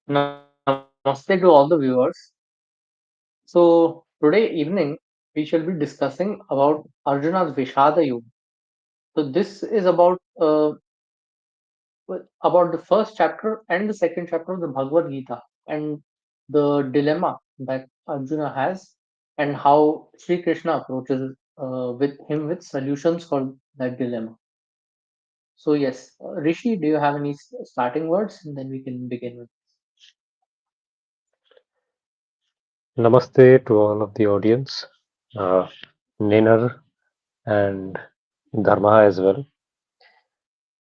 Namaste to all the viewers. So today evening we shall be discussing about Arjuna's Vishada Yuga. So this is about the first chapter and the second chapter of the Bhagavad Gita and the dilemma that Arjuna has and how Sri Krishna approaches with him with solutions for that dilemma. So yes, Rishi, do you have any starting words? And then we can begin with. Namaste to all of the audience, uh, Ninar and Dharma as well.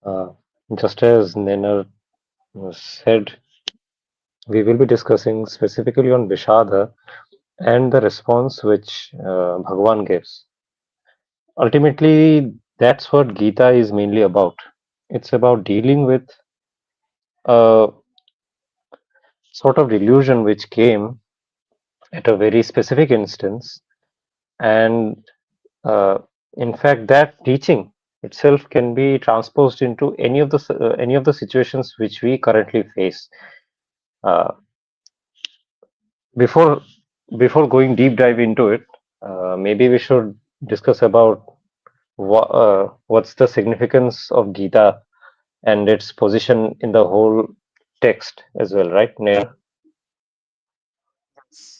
Uh, just as Ninar said, we will be discussing specifically on Vishada and the response which Bhagavan gives. Ultimately, that's what Gita is mainly about. It's about dealing with a sort of delusion which came at a very specific instance, and Uh, in fact, that teaching itself can be transposed into any of the situations which we currently face. Uh, before before going deep dive into it, maybe we should discuss about what's the significance of Gita and its position in the whole text as well, right, Neha?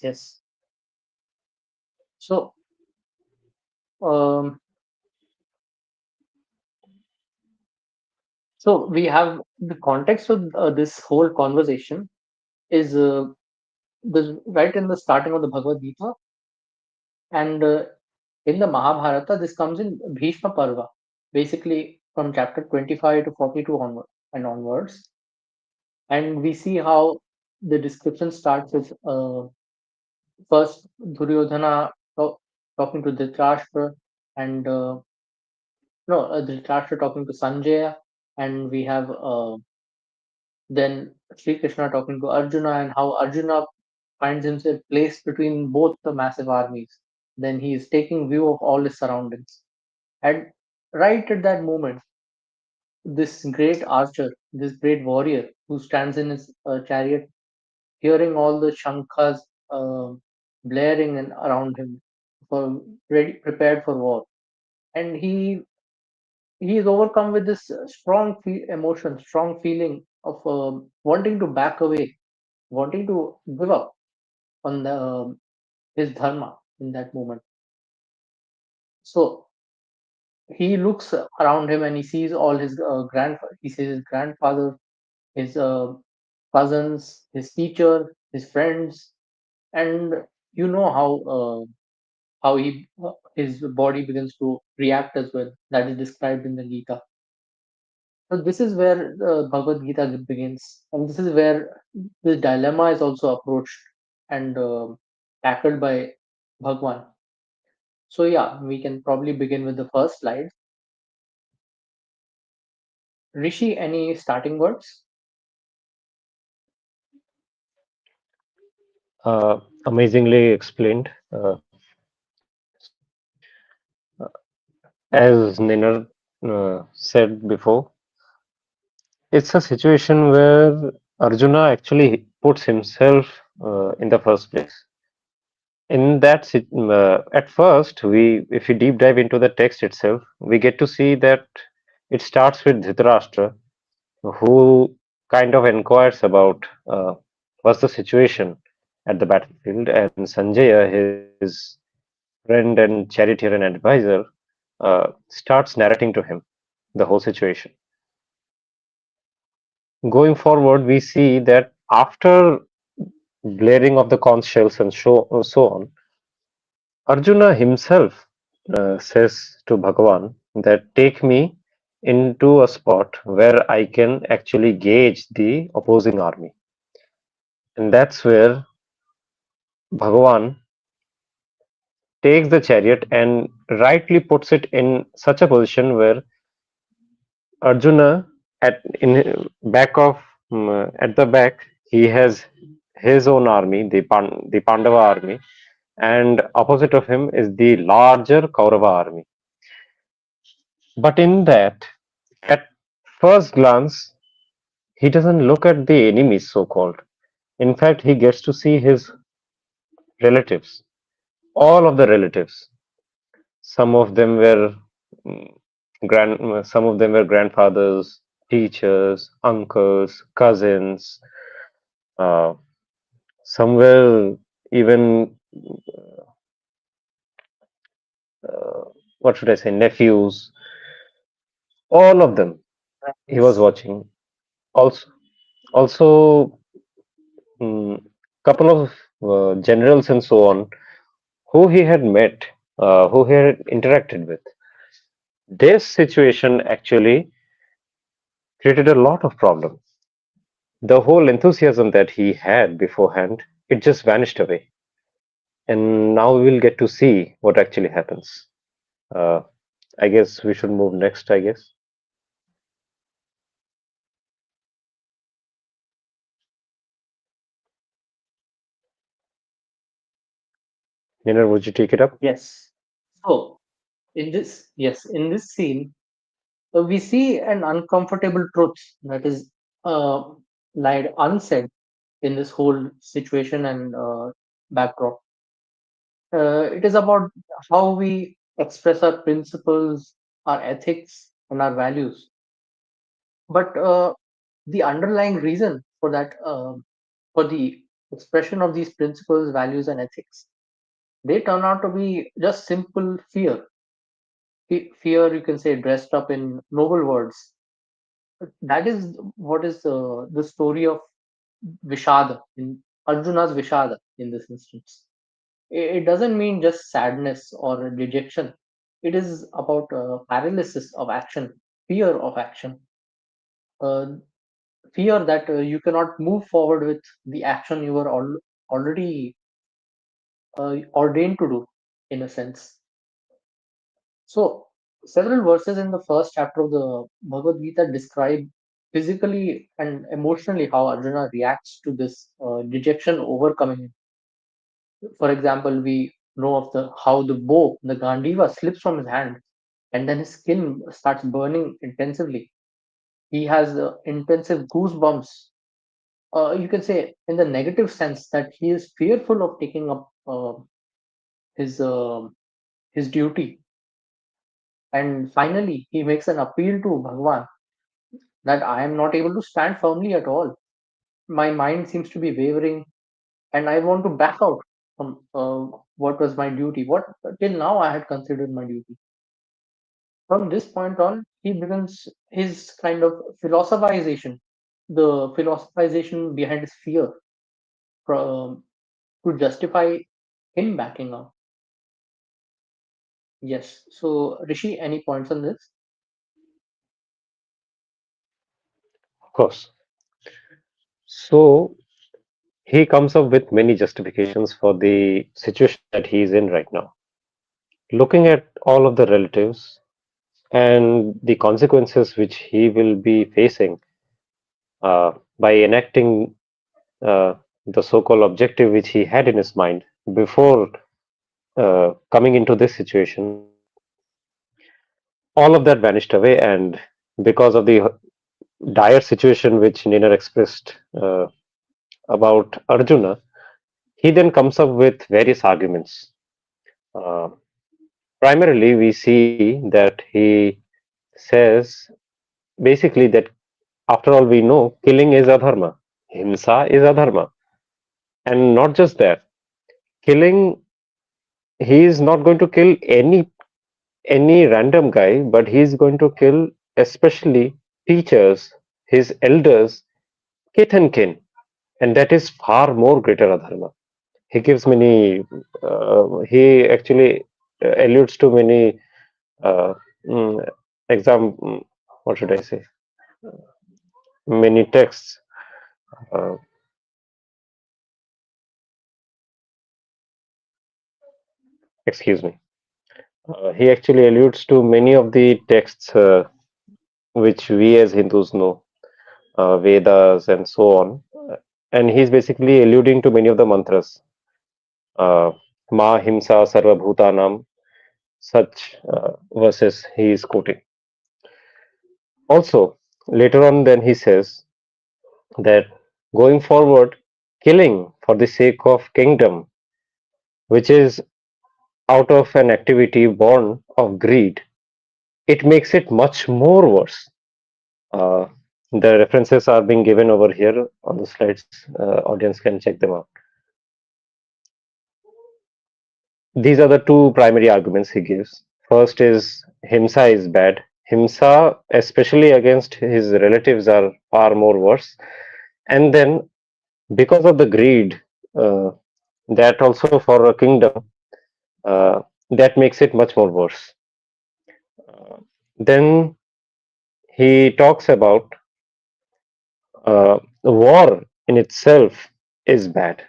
Yes. So um, So we have the context of this whole conversation is right in the starting of the Bhagavad Gita, and in the Mahabharata, this comes in Bhishma Parva, basically from chapter 25 to 42 onwards, and we see how the description starts with first Duryodhana talking to Dhritarashtra, and no, Dhritarashtra talking to Sanjaya, and we have then Sri Krishna talking to Arjuna and how Arjuna finds himself placed between both the massive armies. Then he is taking view of all his surroundings. And right at that moment, this great archer, this great warrior who stands in his chariot, hearing all the shankhas blaring and around him, for ready, prepared for war, and he is overcome with this strong emotion, strong feeling of wanting to back away, wanting to give up on his dharma in that moment. So he looks around him and he sees all his he sees his grandfather, his cousins, his teacher, his friends, and you know how his body begins to react as well. That is described in the Gita. So this is where the Bhagavad Gita begins, and this is where the dilemma is also approached and tackled by Bhagwan. So yeah, we can probably begin with the first slide. Rishi, any starting words? Amazingly explained. As Ninar said before, it's a situation where Arjuna actually puts himself in the first place. At first, if we deep dive into the text itself, we get to see that it starts with Dhritarashtra, who kind of inquires about what's the situation at the battlefield, and Sanjaya, his friend and charioteer and advisor, starts narrating to him the whole situation. Going forward, we see that after blaring of the conch shells and so on, Arjuna himself says to Bhagavan that take me into a spot where I can actually gauge the opposing army. And that's where Bhagavan takes the chariot and rightly puts it in such a position where Arjuna at the back he has his own army, the Pandava army, and opposite of him is the larger Kaurava army. But in that, at first glance, he doesn't look at the enemies, so called. In fact, he gets to see his relatives, all of the relatives. Some of them were mm, some of them were grandfathers, teachers, uncles, cousins. Uh, some were even uh, what should I say, nephews. All of them he was Yes. watching. Also, also, couple of generals and so on who he had met, who he had interacted with. This situation actually created a lot of problem. The whole enthusiasm that he had beforehand, it just vanished away. And now we will get to see what actually happens. Uh, I guess we should move next, I guess. Nina, would you take it up? Yes. So in this scene, we see an uncomfortable truth that is uh, lied unsaid in this whole situation and backdrop. It is about how we express our principles, our ethics, and our values. But the underlying reason for that, for the expression of these principles, values, and ethics, they turn out to be just simple fear. Fear, you can say, dressed up in noble words. That is what is the story of Vishada, in Arjuna's Vishada in this instance. It doesn't mean just sadness or dejection. It is about paralysis of action, fear of action, uh, fear that you cannot move forward with the action you were already ordained to do, in a sense. So, several verses in the first chapter of the Bhagavad Gita describe physically and emotionally how Arjuna reacts to this dejection overcoming him. For example, we know of the how the bow, the Gandiva, slips from his hand, and then his skin starts burning intensively. He has intensive goosebumps. You can say, in the negative sense, that he is fearful of taking up his his duty. And finally, he makes an appeal to Bhagwan that I am not able to stand firmly at all. My mind seems to be wavering, and I want to back out from what was my duty, what till now I had considered my duty. From this point on, he begins his kind of philosophization, the philosophization behind his fear, um, to justify him backing out. Yes. So, Rishi, any points on this? Of course. So he comes up with many justifications for the situation that he is in right now. Looking at all of the relatives and the consequences which he will be facing by enacting uh, the so-called objective which he had in his mind before coming into this situation, all of that vanished away, and because of the dire situation which Nina expressed about Arjuna, he then comes up with various arguments. Uh, Primarily, we see that he says basically that after all, we know killing is adharma, himsa is adharma, and not just that, killing, he is not going to kill any random guy, but he is going to kill especially teachers, his elders, kith and kin, and that is far more greater adharma. He gives many, he actually alludes to many uh, mm, what should I say, many texts. Uh, Excuse me. He actually alludes to many of the texts which we as Hindus know, Vedas and so on. And he's basically alluding to many of the mantras. Ma Himsa Sarva Bhutanam, such verses he is quoting. Also, later on, then he says that going forward, killing for the sake of kingdom, which is out of an activity born of greed, it makes it much more worse. Uh, the references are being given over here on the slides. Audience can check them out. These are the two primary arguments he gives. First is Himsa is bad. Himsa, especially against his relatives, are far more worse. And then, because of the greed, uh, that also for a kingdom, uh, that makes it much more worse. Uh, then he talks about war in itself is bad.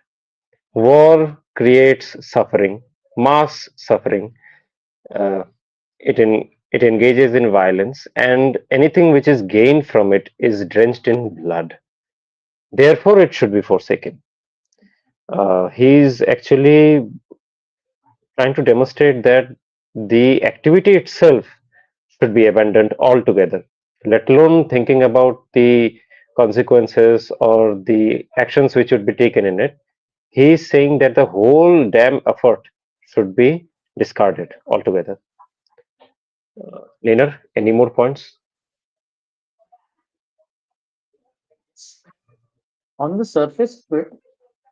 War creates suffering, mass suffering. Uh, it engages in violence, and anything which is gained from it is drenched in blood. Therefore, it should be forsaken. He's actually trying to demonstrate that the activity itself should be abandoned altogether, let alone thinking about the consequences or the actions which would be taken in it. He's saying that the whole damn effort should be discarded altogether. Leonard, any more points? On the surface of it,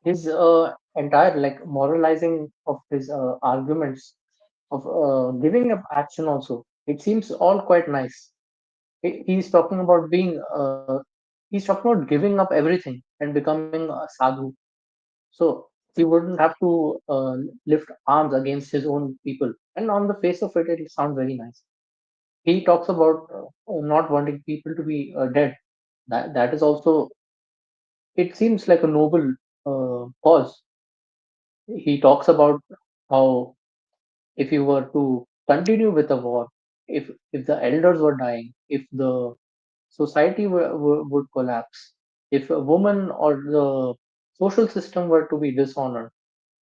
his entire like moralizing of his arguments of giving up action also, it seems all quite nice. He's talking about being he's talking about giving up everything and becoming a sadhu. So he wouldn't have to lift arms against his own people. And on the face of it, it sounds very nice. He talks about not wanting people to be dead. That is also, it seems like a noble cause. He talks about how if you were to continue with a war, if the elders were dying, if the society would collapse, if a woman or the social system were to be dishonored,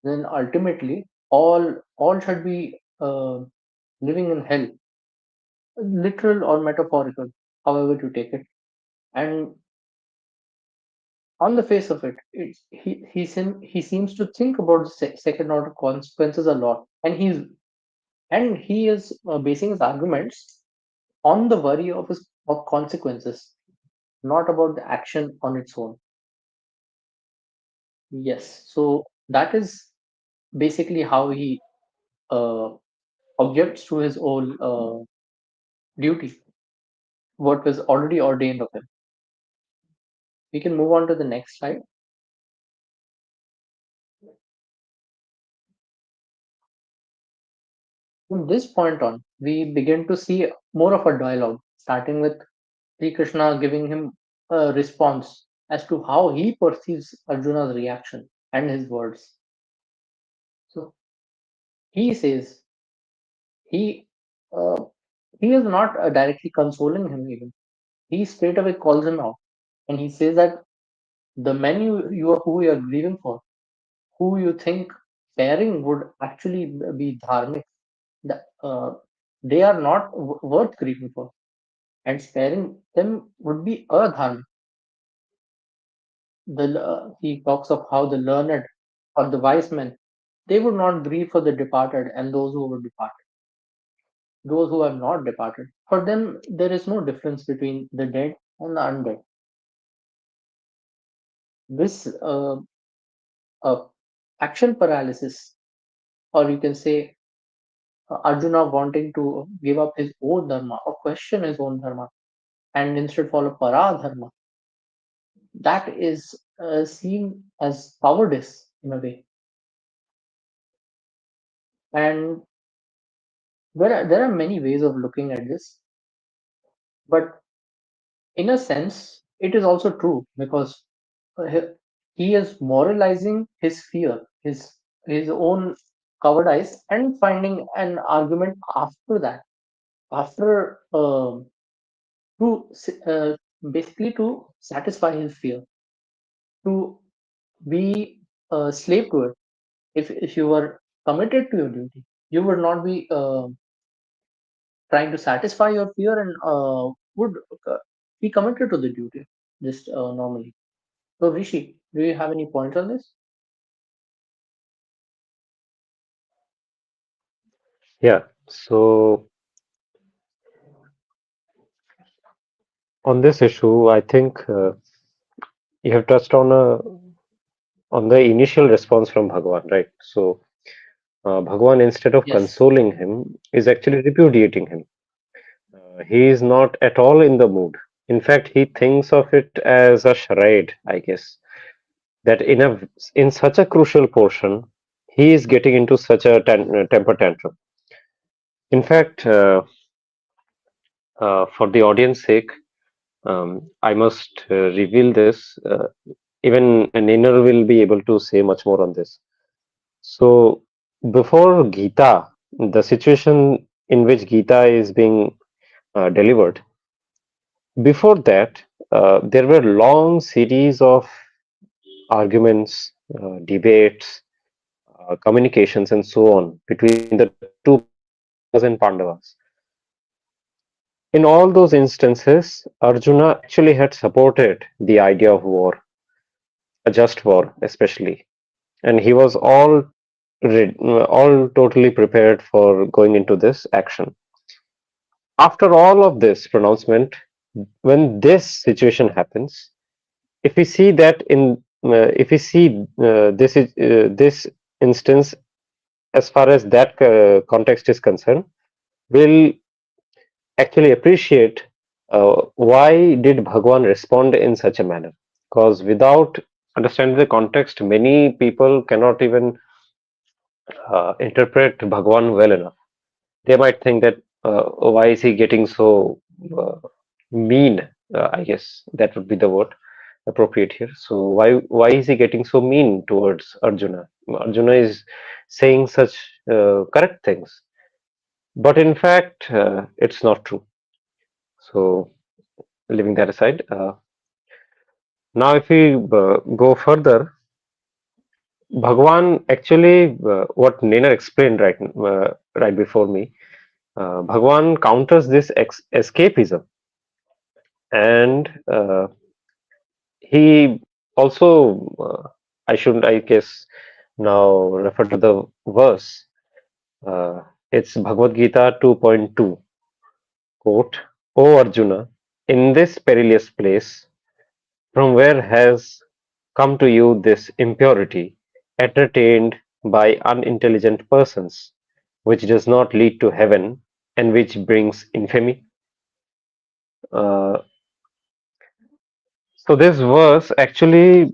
then ultimately all should be living in hell, literal or metaphorical, however you take it. And on the face of it, he seems to think about the second order consequences a lot, and he is basing his arguments on the worry of consequences, not about the action on its own. Yes, so that is basically how he uh, objects to his own duty, what was already ordained of him. We can move on to the next slide. From this point on, we begin to see more of a dialogue, starting with Sri Krishna giving him a response as to how he perceives Arjuna's reaction and his words. So he says he uh, he is not directly consoling him even. He straight away calls him out, and he says that the men you are who you are grieving for, who you think sparing would actually be dharmic, they are not worth grieving for, and sparing them would be adharmic. He talks of how the learned or the wise men, they would not grieve for the departed and those who were departed, those who have not departed. For them, there is no difference between the dead and the undead. This uh, action paralysis, or you can say Arjuna wanting to give up his own dharma or question his own dharma and instead follow para dharma, that is seen as cowardice in a way. And there are many ways of looking at this, but in a sense, it is also true because uh, he he is moralizing his fear, his own cowardice, and finding an argument after that, after to basically to satisfy his fear, to be a slave to it. If you were committed to your duty, you would not be trying to satisfy your fear and would uh, be committed to the duty just normally. So Rishi, Do you have any points on this? Yeah. So on this issue, I think you have touched on the initial response from Bhagwan, right? So Bhagwan, instead of Yes. consoling him, is actually repudiating him. He is not at all in the mood. In fact, he thinks of it as a charade, I guess, that in such a crucial portion, he is getting into such a temper tantrum. In fact, for the audience sake, I must reveal this. Even Nainer will be able to say much more on this. So, before Gita, the situation in which Gita is being delivered, before that, there were long series of arguments, debates, communications, and so on between the two Kauravas and Pandavas. In all those instances, Arjuna actually had supported the idea of war, a just war, especially, and he was all totally prepared for going into this action. After all of this pronouncement, when this situation happens, if we see that in if we see this instance as far as that context is concerned, we'll actually appreciate why did Bhagwan respond in such a manner. Because without understanding the context, many people cannot even interpret Bhagwan well enough. They might think that why is he getting so uh, mean? I guess that would be the word appropriate here. So why is he getting so mean towards Arjuna? Arjuna is saying such correct things, but in fact, it's not true. So leaving that aside, now if we go further, Bhagwan actually, what Nena explained right before me, Bhagwan counters this escapism, and he also, I shouldn't, I guess, now refer to the verse. It's Bhagavad Gita 2.2, quote, O Arjuna, in this perilous place, from where has come to you this impurity, entertained by unintelligent persons, which does not lead to heaven and which brings infamy? Uh, so this verse actually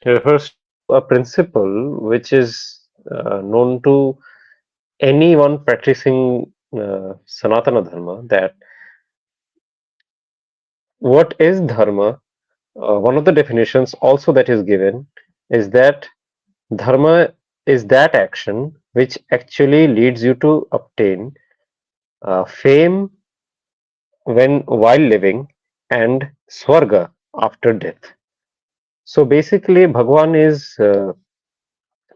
refers to a principle which is known to anyone practicing Sanatana Dharma, that what is dharma, one of the definitions also that is given is that dharma is that action which actually leads you to obtain fame when while living and swarga after death. So basically, Bhagwan is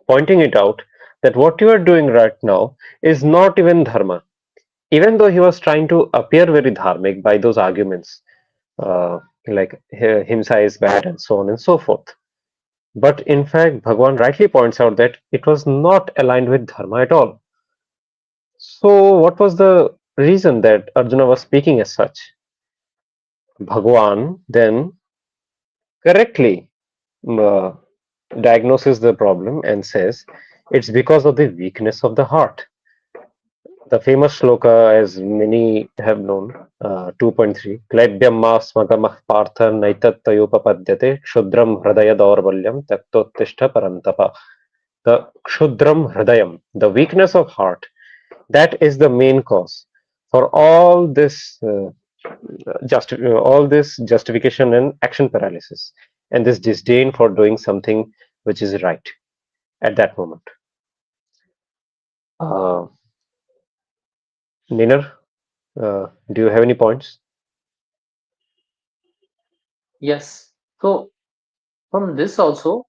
pointing it out that what you are doing right now is not even dharma. Even though he was trying to appear very dharmic by those arguments, like himsa is bad and so on and so forth. But in fact, Bhagwan rightly points out that it was not aligned with dharma at all. So, what was the reason that Arjuna was speaking as such? Bhagwan then correctly uh, diagnoses the problem and says it's because of the weakness of the heart. The famous shloka, as many have known, 2.3, Klaibyamma smagamah partha naitattayopapadyate kshudram hridaya daurvalyam taktotishta parantapa. The kshudram hridayam, the weakness of heart, that is the main cause for all this justification and action paralysis, and this disdain for doing something which is right at that moment. Uh, Niner, do you have any points? Yes. So from this also,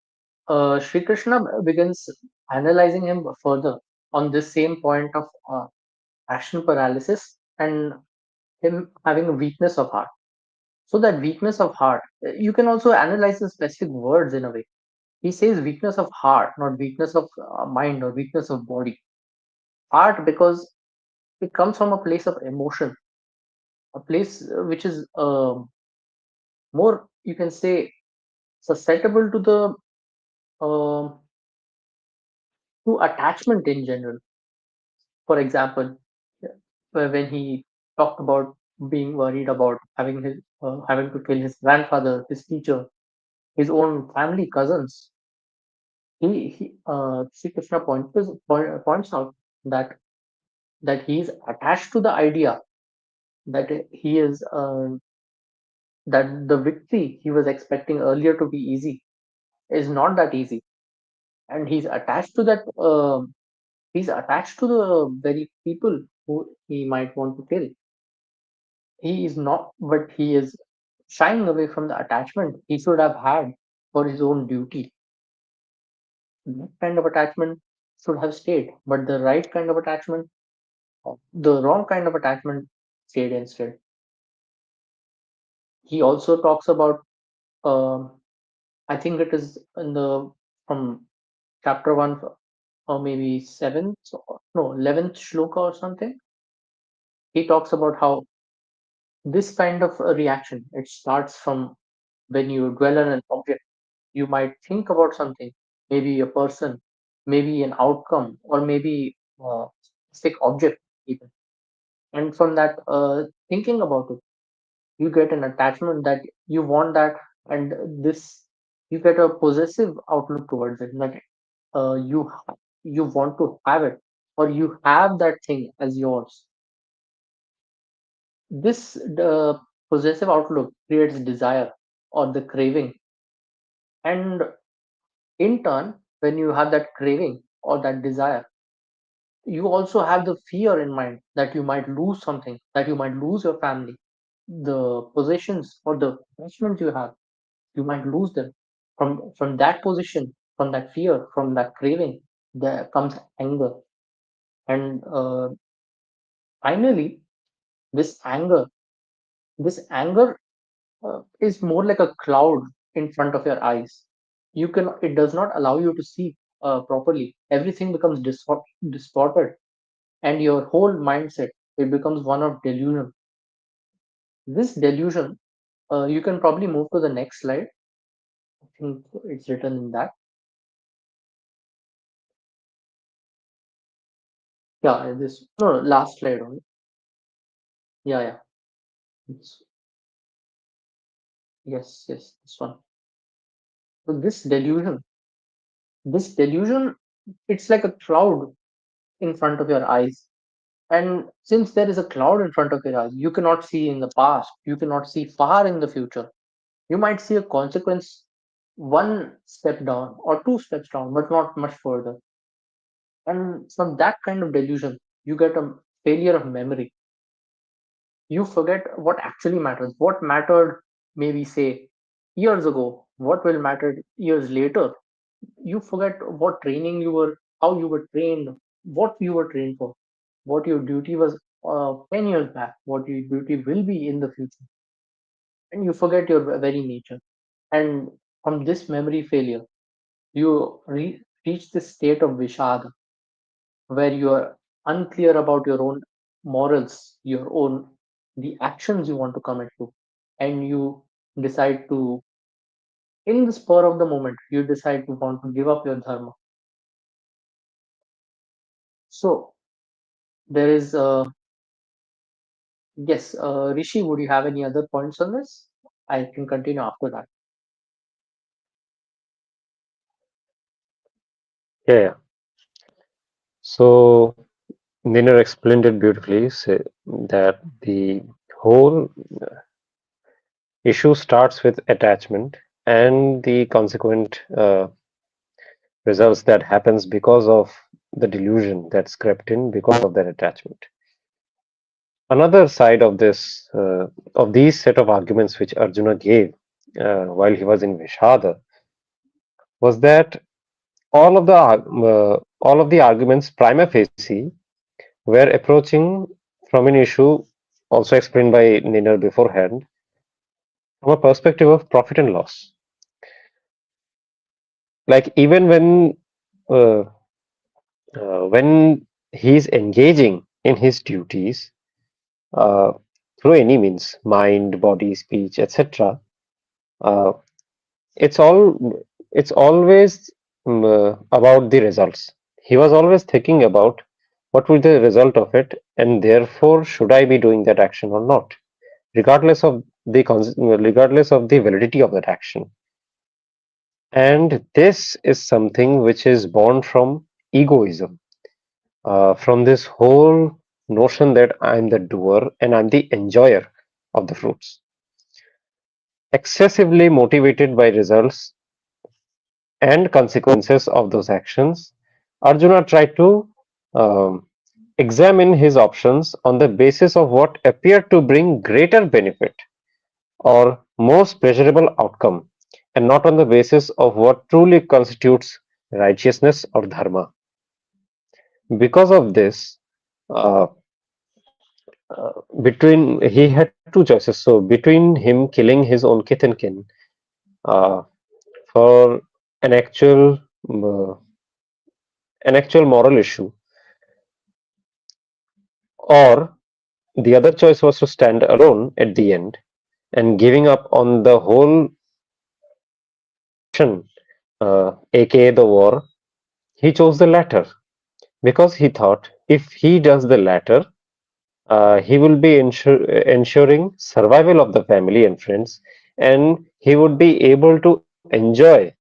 Sri Krishna begins analyzing him further on this same point of action paralysis and him having a weakness of heart. So that weakness of heart, you can also analyze the specific words in a way. He says weakness of heart, not weakness of mind or weakness of body. Heart, because it comes from a place of emotion, a place which is more, you can say, susceptible to the um to attachment in general. For example, when he talked about being worried about having to kill his grandfather, his teacher, his own family cousins, Sri Krishna points out that he is attached to the idea that he is that the victory he was expecting earlier to be easy is not that easy, and he's attached to the very people who he might want to kill. He is not, but he is shying away from the attachment he should have had for his own duty. That kind of attachment should have stayed, but the right kind of attachment, the wrong kind of attachment, stayed instead. He also talks about, um, I think it is in the from chapter one or maybe seventh, no, 11th shloka or something. He talks about how this kind of a reaction, it starts from when you dwell on an object. You might think about something, maybe a person, maybe an outcome, or maybe a specific object even. And from that thinking about it, you get an attachment that you want that, and this you get a possessive outlook towards it. That you want to have it, or you have that thing as yours. This the possessive outlook creates desire or the craving, and in turn, when you have that craving or that desire, you also have the fear in mind that you might lose something, that you might lose your family, the possessions or the attachments you have, you might lose them. From that position, from that fear, from that craving, there comes anger, and finally, this anger, this anger is more like a cloud in front of your eyes. It does not allow you to see properly. Everything becomes distorted, and your whole mindset, it becomes one of delusion. This delusion, you can probably move to the next slide. I think it's written in that. Yeah, this no, no, last slide only. Yeah, yeah. It's, yes, this one. So this delusion, it's like a cloud in front of your eyes. And since there is a cloud in front of your eyes, you cannot see in the past, you cannot see far in the future. You might see a consequence one step down or two steps down, but not much further. And from that kind of delusion, you get a failure of memory. You forget what actually matters, what mattered maybe say years ago, what will matter years later. You forget what training you were, how you were trained, what you were trained for, what your duty was 10 years back, what your duty will be in the future, and you forget your very nature. And from this memory failure, you reach this state of vishada, where you are unclear about your own morals, your own the actions you want to commit to, and you decide to, in the spur of the moment, you decide to want to give up your dharma. So there is yes, Rishi, would you have any other points on this? I can continue after that. Yeah, yeah. So Niner explained it beautifully, say that the whole issue starts with attachment and the consequent results that happens because of the delusion that's crept in because of that attachment. Another side of this of these set of arguments which Arjuna gave while he was in Vishada was that all of the arguments prima facie were approaching from an issue also explained by Niner beforehand, from a perspective of profit and loss. Like even uh, when he's engaging in his duties uh, through any means, mind, body, speech, etc., uh, it's all it's always about the results. He was always thinking about what will the result of it, and therefore should I be doing that action or not, regardless of regardless of the validity of that action. And this is something which is born from egoism, from this whole notion that I'm the doer and I'm the enjoyer of the fruits. Excessively motivated by results and consequences of those actions, Arjuna tried to um, examine his options on the basis of what appeared to bring greater benefit or most pleasurable outcome, and not on the basis of what truly constitutes righteousness or dharma. Because of this, uh, between he had two choices. So between him killing his own kith and kin uh, for an actual uh, an actual moral issue, or the other choice was to stand alone at the end and giving up on the whole mission, aka the war. He chose the latter because he thought if he does the latter, he will be ensuring survival of the family and friends, and he would be able to enjoy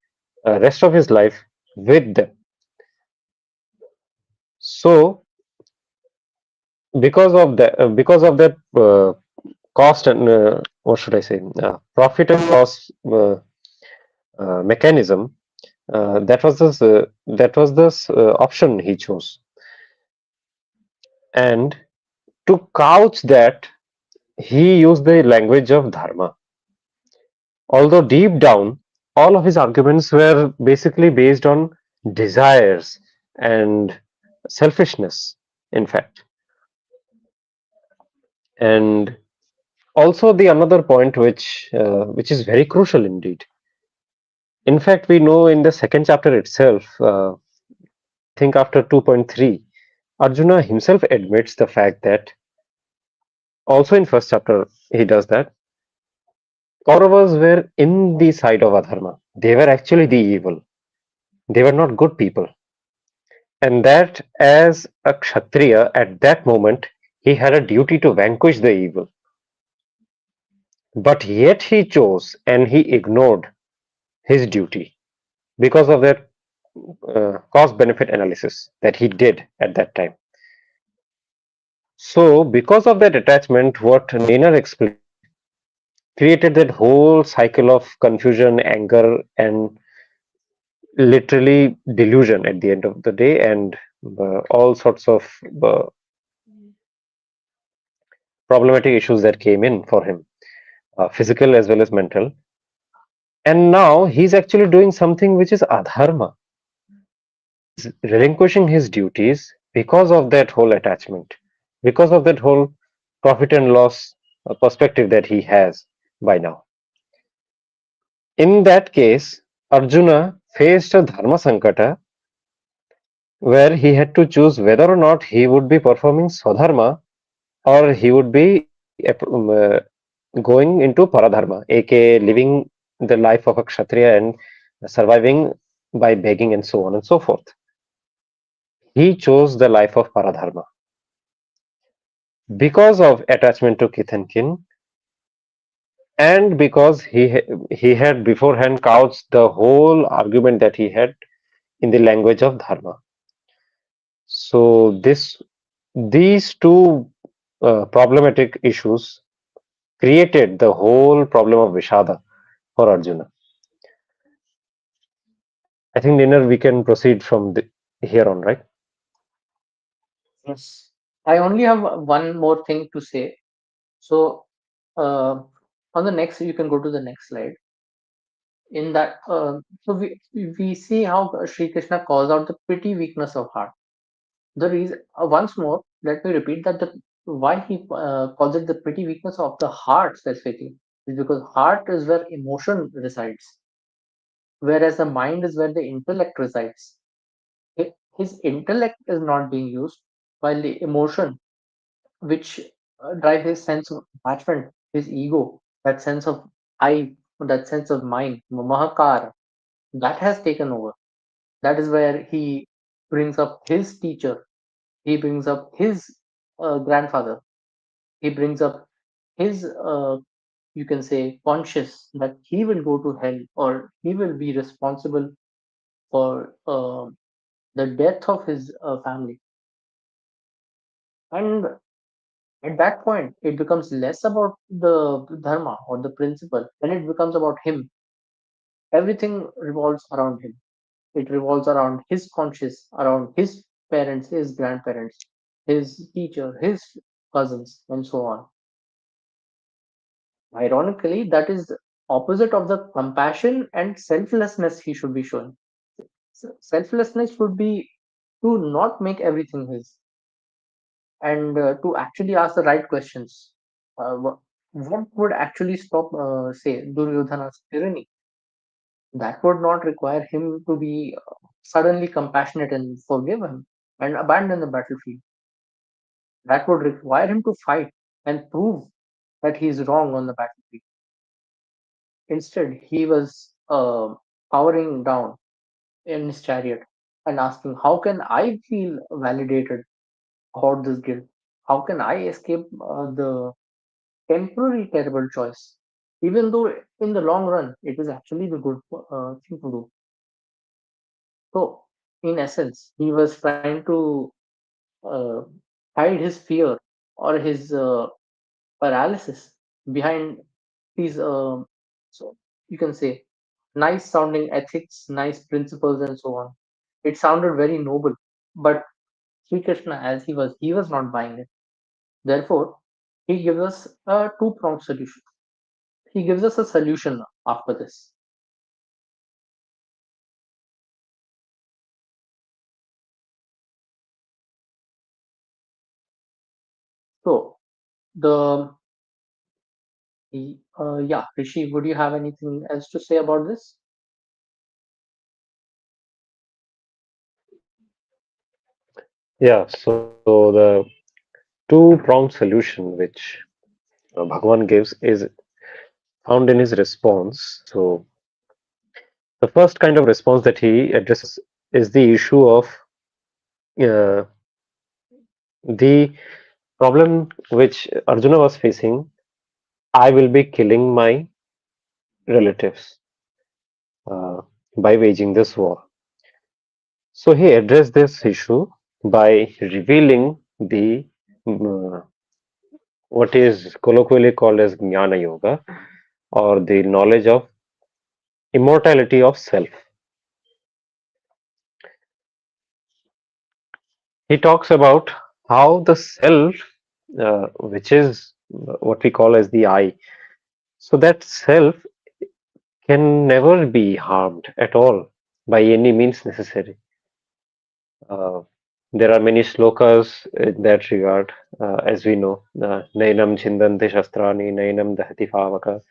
rest of his life with them. So, because of that cost and what should I say, profit and loss mechanism, that was this option he chose, and to couch that, he used the language of dharma. Although deep down, all of his arguments were basically based on desires and selfishness, in fact. And also the another point which is very crucial indeed. In fact, we know in the second chapter itself, I think after 2.3, Arjuna himself admits the fact that also in first chapter he does that Kauravas were in the side of Adharma. They were actually the evil. They were not good people. And that as a Kshatriya at that moment, he had a duty to vanquish the evil. But yet he chose and he ignored his duty because of that cost benefit analysis that he did at that time. So, because of that attachment, what Nainer explained created that whole cycle of confusion, anger, and literally delusion at the end of the day, and all sorts of uh, problematic issues that came in for him, physical as well as mental. And now he's actually doing something which is adharma. He's relinquishing his duties because of that whole attachment, because of that whole profit and loss perspective that he has by now. In that case, Arjuna faced a dharma sankata where he had to choose whether or not he would be performing swadharma or he would be going into paradharma, aka living the life of a kshatriya and surviving by begging and so on and so forth. He chose the life of paradharma because of attachment to kith and kin, and because he had beforehand couched the whole argument that he had in the language of dharma. So these two problematic issues created the whole problem of Vishada for Arjuna. I think, Dinner, we can proceed from here on, right? Yes. I only have one more thing to say. So, uh, on the next, you can go to the next slide. In that, so we see how Sri Krishna calls out the petty weakness of heart. The reason, once more, let me repeat that the why he calls it the petty weakness of the heart specifically. is because heart is where emotion resides, whereas the mind is where the intellect resides. His intellect is not being used, while the emotion, which drive his sense of attachment, his ego, that sense of I, that sense of mind, Mahakar, that has taken over. That is where he brings up his teacher, he brings up his grandfather, he brings up his, you can say, conscious that he will go to hell or he will be responsible for the death of his family. And at that point, it becomes less about the dharma or the principle, and it becomes about him. Everything revolves around him. It revolves around his conscious, around his parents, his grandparents, his teacher, his cousins, and so on. Ironically, that is the opposite of the compassion and selflessness he should be showing. Selflessness should be to not make everything his, and to actually ask the right questions. What would actually stop, say, Duryodhana's tyranny? That would not require him to be suddenly compassionate and forgive him and abandon the battlefield. That would require him to fight and prove that he is wrong on the battlefield. Instead, he was powering down in his chariot and asking, how can I feel validated about this guilt? How can I escape the temporary terrible choice? Even though in the long run, it is actually the good thing to do. So, in essence, he was trying to uh, hide his fear or his paralysis behind these, so you can say, nice sounding ethics, nice principles, and so on. It sounded very noble, but Sri Krishna, as he was not buying it. Therefore, he gives us a two-pronged solution. He gives us a solution after this. So, the yeah, Rishi, would you have anything else to say about this? Yeah, so the two-pronged solution which Bhagwan gives is found in his response. So the first kind of response that he addresses is the issue of uh, the problem which Arjuna was facing. I will be killing my relatives uh, by waging this war. So he addressed this issue by revealing the what is colloquially called as Jnana Yoga, or the knowledge of immortality of self. He talks about how the self, which is what we call as the I, so that self can never be harmed at all by any means necessary. Uh, there are many slokas in that regard, as we know. Nainam chindante shastrani, nainam dahati pavaka,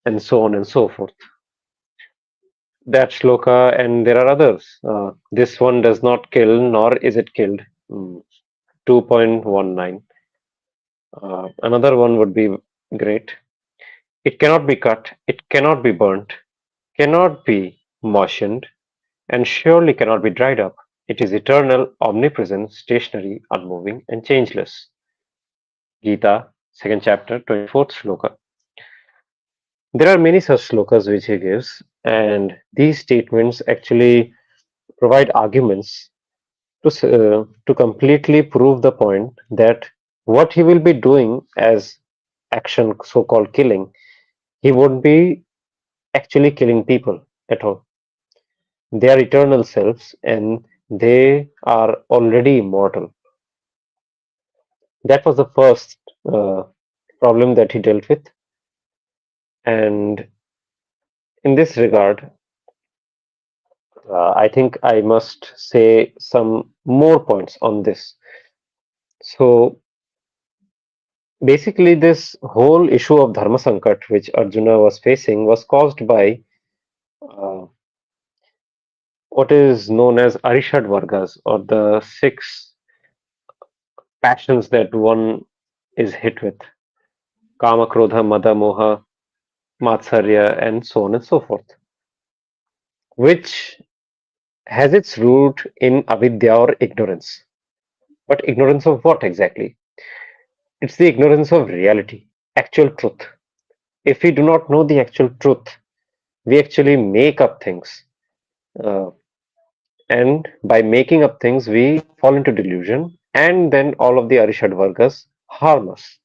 and so on and so forth. That shloka, and there are others. This one does not kill, nor is it killed. 2.19. Another one would be great. It cannot be cut, it cannot be burnt, cannot be moistened, and surely cannot be dried up. It is eternal, omnipresent, stationary, unmoving, and changeless. Gita, second chapter, 24th shloka. There are many such slokas which he gives, and these statements actually provide arguments to completely prove the point that what he will be doing as action, so called killing, he won't be actually killing people at all. They are eternal selves and they are already immortal. That was the first problem that he dealt with. And in this regard, I think I must say some more points on this. So, Basically, this whole issue of Dharma Sankat, which Arjuna was facing, was caused by uh, what is known as Arishad Vargas, or the six passions that one is hit with: Kama, Krodha, Mada, Moha, Matsarya, and so on and so forth, which has its root in avidya or ignorance. But ignorance of what exactly? It's the ignorance of reality, actual truth. If we do not know the actual truth, we actually make up things. Uh, and by making up things, we fall into delusion, and then all of the Arishad Vargas harm us.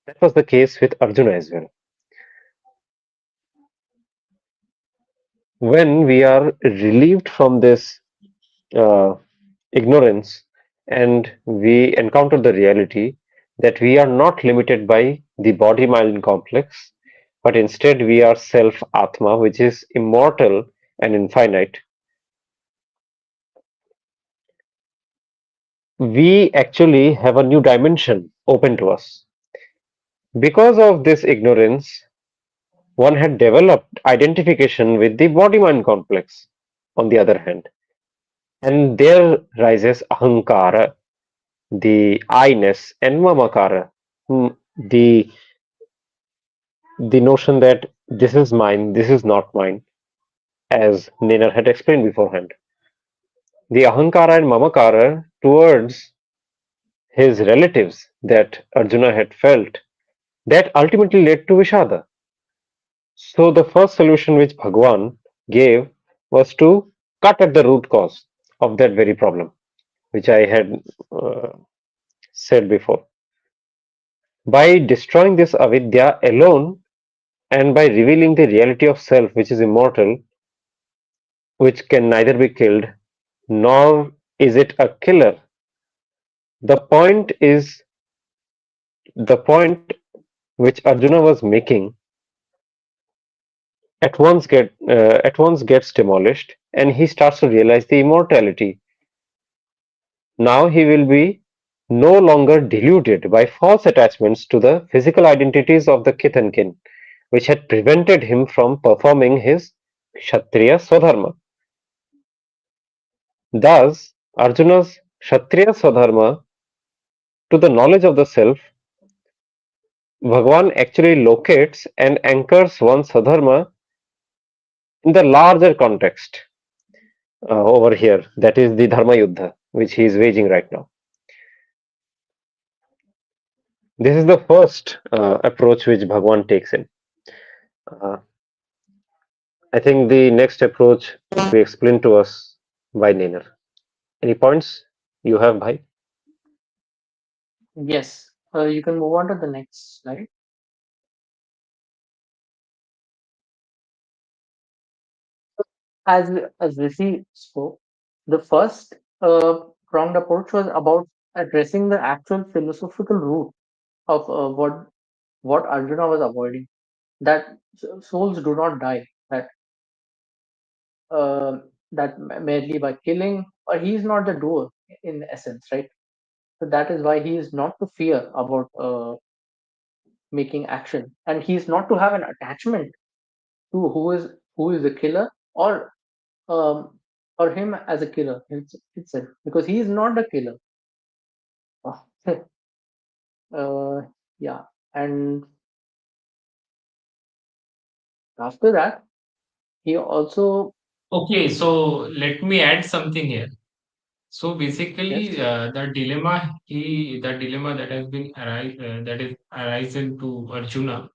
That was the case with Arjuna as well. When we are relieved from this uh, ignorance and we encounter the reality that we are not limited by the body mind complex, but instead we are self Atma, which is immortal and infinite, we actually have a new dimension open to us. Because of this ignorance, one had developed identification with the body mind complex, on the other hand. And there rises ahankara, the I-ness, and mamakara, the notion that this is mine, this is not mine, as Nainer had explained beforehand. The ahankara and mamakara towards his relatives that Arjuna had felt, that ultimately led to Vishada. So the first solution which Bhagwan gave was to cut at the root cause of that very problem, which I had uh, said before. By destroying this avidya alone and by revealing the reality of self, which is immortal, which can neither be killed nor is it a killer, the point is the point which Arjuna was making at once gets demolished, and he starts to realize the immortality. Now he will be no longer deluded by false attachments to the physical identities of the kith and kin, which had prevented him from performing his Kshatriya Swadharma. Thus, Arjuna's Kshatriya Swadharma, to the knowledge of the self, Bhagavan actually locates and anchors one's Swadharma in the larger context over here, that is the Dharma Yuddha, which he is waging right now. This is the first approach which Bhagavan takes in. Uh, I think the next approach will be explained to us by Nainer. Any points you have, Bhai? Yes, you can move on to the next slide. As Rishi spoke, the first pronged approach was about addressing the actual philosophical root of what Arjuna was avoiding. That souls do not die. Uh, merely by killing, or he is not the doer in essence, right? So that is why he is not to fear about making action, and he is not to have an attachment to who is the killer, um, or him as a killer itself, because he is not the killer. uh, yeah, and after that, he also Okay, so let me add something here. So yes, basically, the dilemma that has been that is arisen to Arjuna.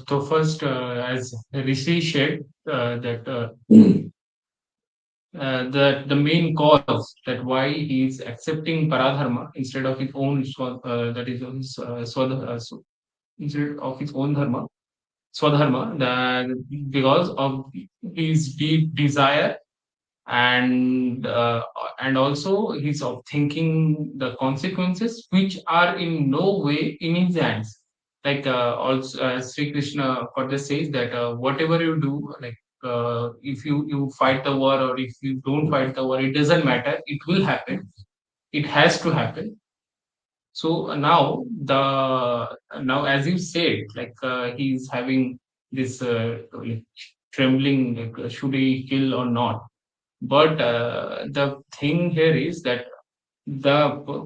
So first, as Rishi shared, that the main cause that why he is accepting paradharma instead of his own that is his instead of his own dharma, swadharma, that because of his deep desire, and also he's of thinking the consequences which are in no way in his hands. Like also Sri Krishna further says that whatever you do, like if you fight the war or if you don't fight the war, it doesn't matter, it will happen, it has to happen. So now as you said, like he's having this like trembling, like should he kill or not? But the thing here is that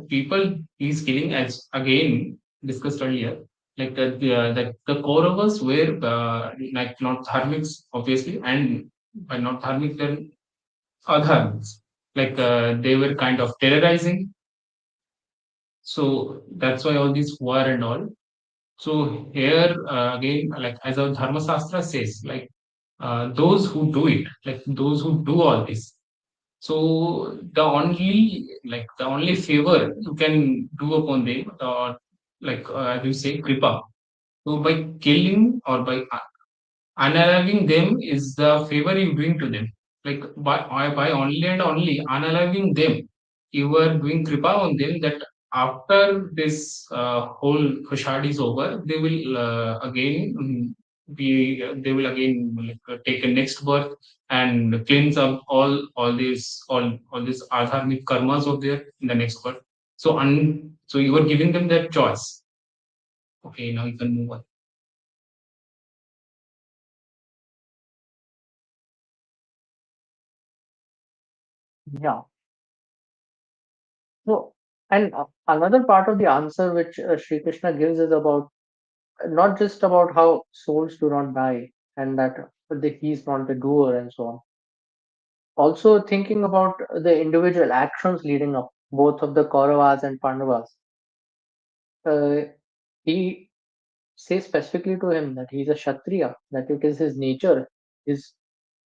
people he's killing, as again discussed earlier, like the Kauravas were like not dharmics, obviously, and by not dharmic then adharmics. Like they were kind of terrorizing. So that's why all this war and all. So here again, like as our Dharma Shastra says, like those who do it, like those who do all this. So the only favor you can do upon them, like as you say, kripa. So by killing or by unaliving them is the favor you're doing to them. Like by only and only unaliving them, you are doing kripa on them that after this whole khushad is over, they will again they will again like, take a next birth and cleanse up all these adharmic karmas of their in the next birth. So you are giving them that choice. Okay, now you can move on. Yeah. So, and another part of the answer which Sri Krishna gives is about not just about how souls do not die and that he's not the doer and so on. Also thinking about the individual actions leading up, both of the Kauravas and Pandavas. Uh, he says specifically to him that he's a Kshatriya, that it is his nature, his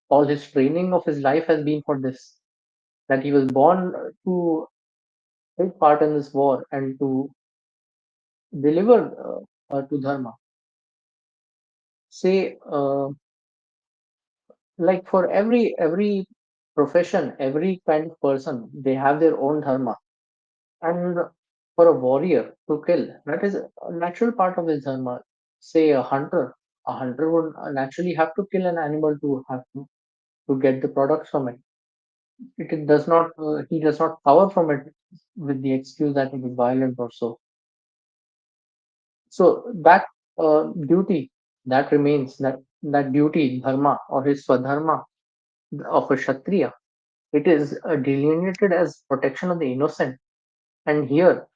all his training of his life has been for this, that he was born to take part in this war and to deliver to Dharma. Say, like for every profession, every kind of person, they have their own Dharma. And for a warrior to kill, that is a natural part of his dharma. Say a hunter would naturally have to kill an animal to have to get the products from it. It does not, he does not cover from it with the excuse that it is violent or so. So that duty that remains, that duty, dharma or his swadharma of a kshatriya, it is delineated as protection of the innocent. And here,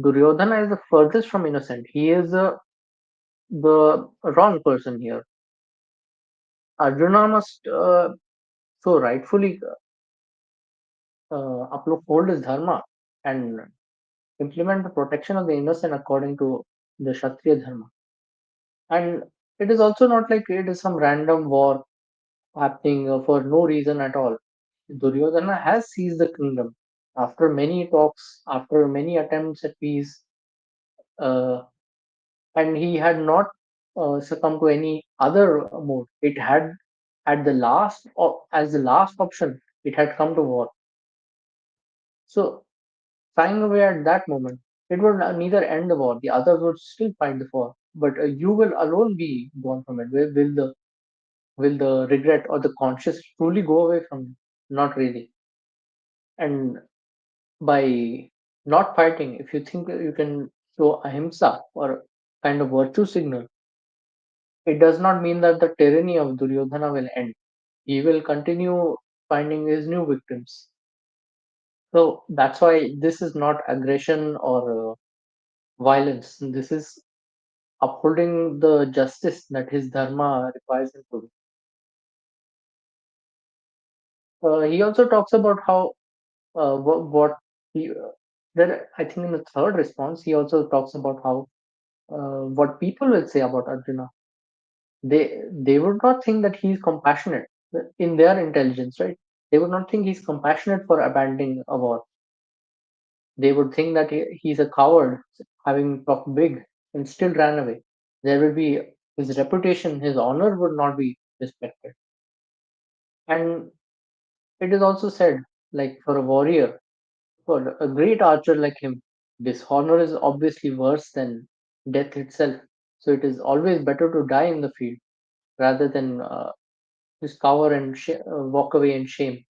Duryodhana is the furthest from innocent. He is the wrong person here. Arjuna must so rightfully uphold his dharma and implement the protection of the innocent according to the Kshatriya dharma. And it is also not like it is some random war happening for no reason at all. Duryodhana has seized the kingdom after many talks, after many attempts at peace, uh, and he had not succumbed to any other mode. It had at the last as the last option, it had come to war. So flying away at that moment, it would neither end the war. The others would still fight the war, but you will alone be gone from it. Will the regret or the conscious truly go away from you? Not really. And by not fighting, if you think you can show ahimsa or kind of virtue signal, it does not mean that the tyranny of Duryodhana will end. He will continue finding his new victims. So that's why this is not aggression or violence. This is upholding the justice that his dharma requires him to do. He also talks about how what he there. I think in the third response, he also talks about how what people will say about Arjuna. They would not think that he's compassionate in their intelligence, right? They would not think he's compassionate for abandoning a war. They would think that he's a coward, having talked big and still ran away. There will be his reputation, his honor would not be respected. And it is also said, like for a warrior, for a great archer like him, dishonor is obviously worse than death itself. So it is always better to die in the field rather than just cower and walk away in shame.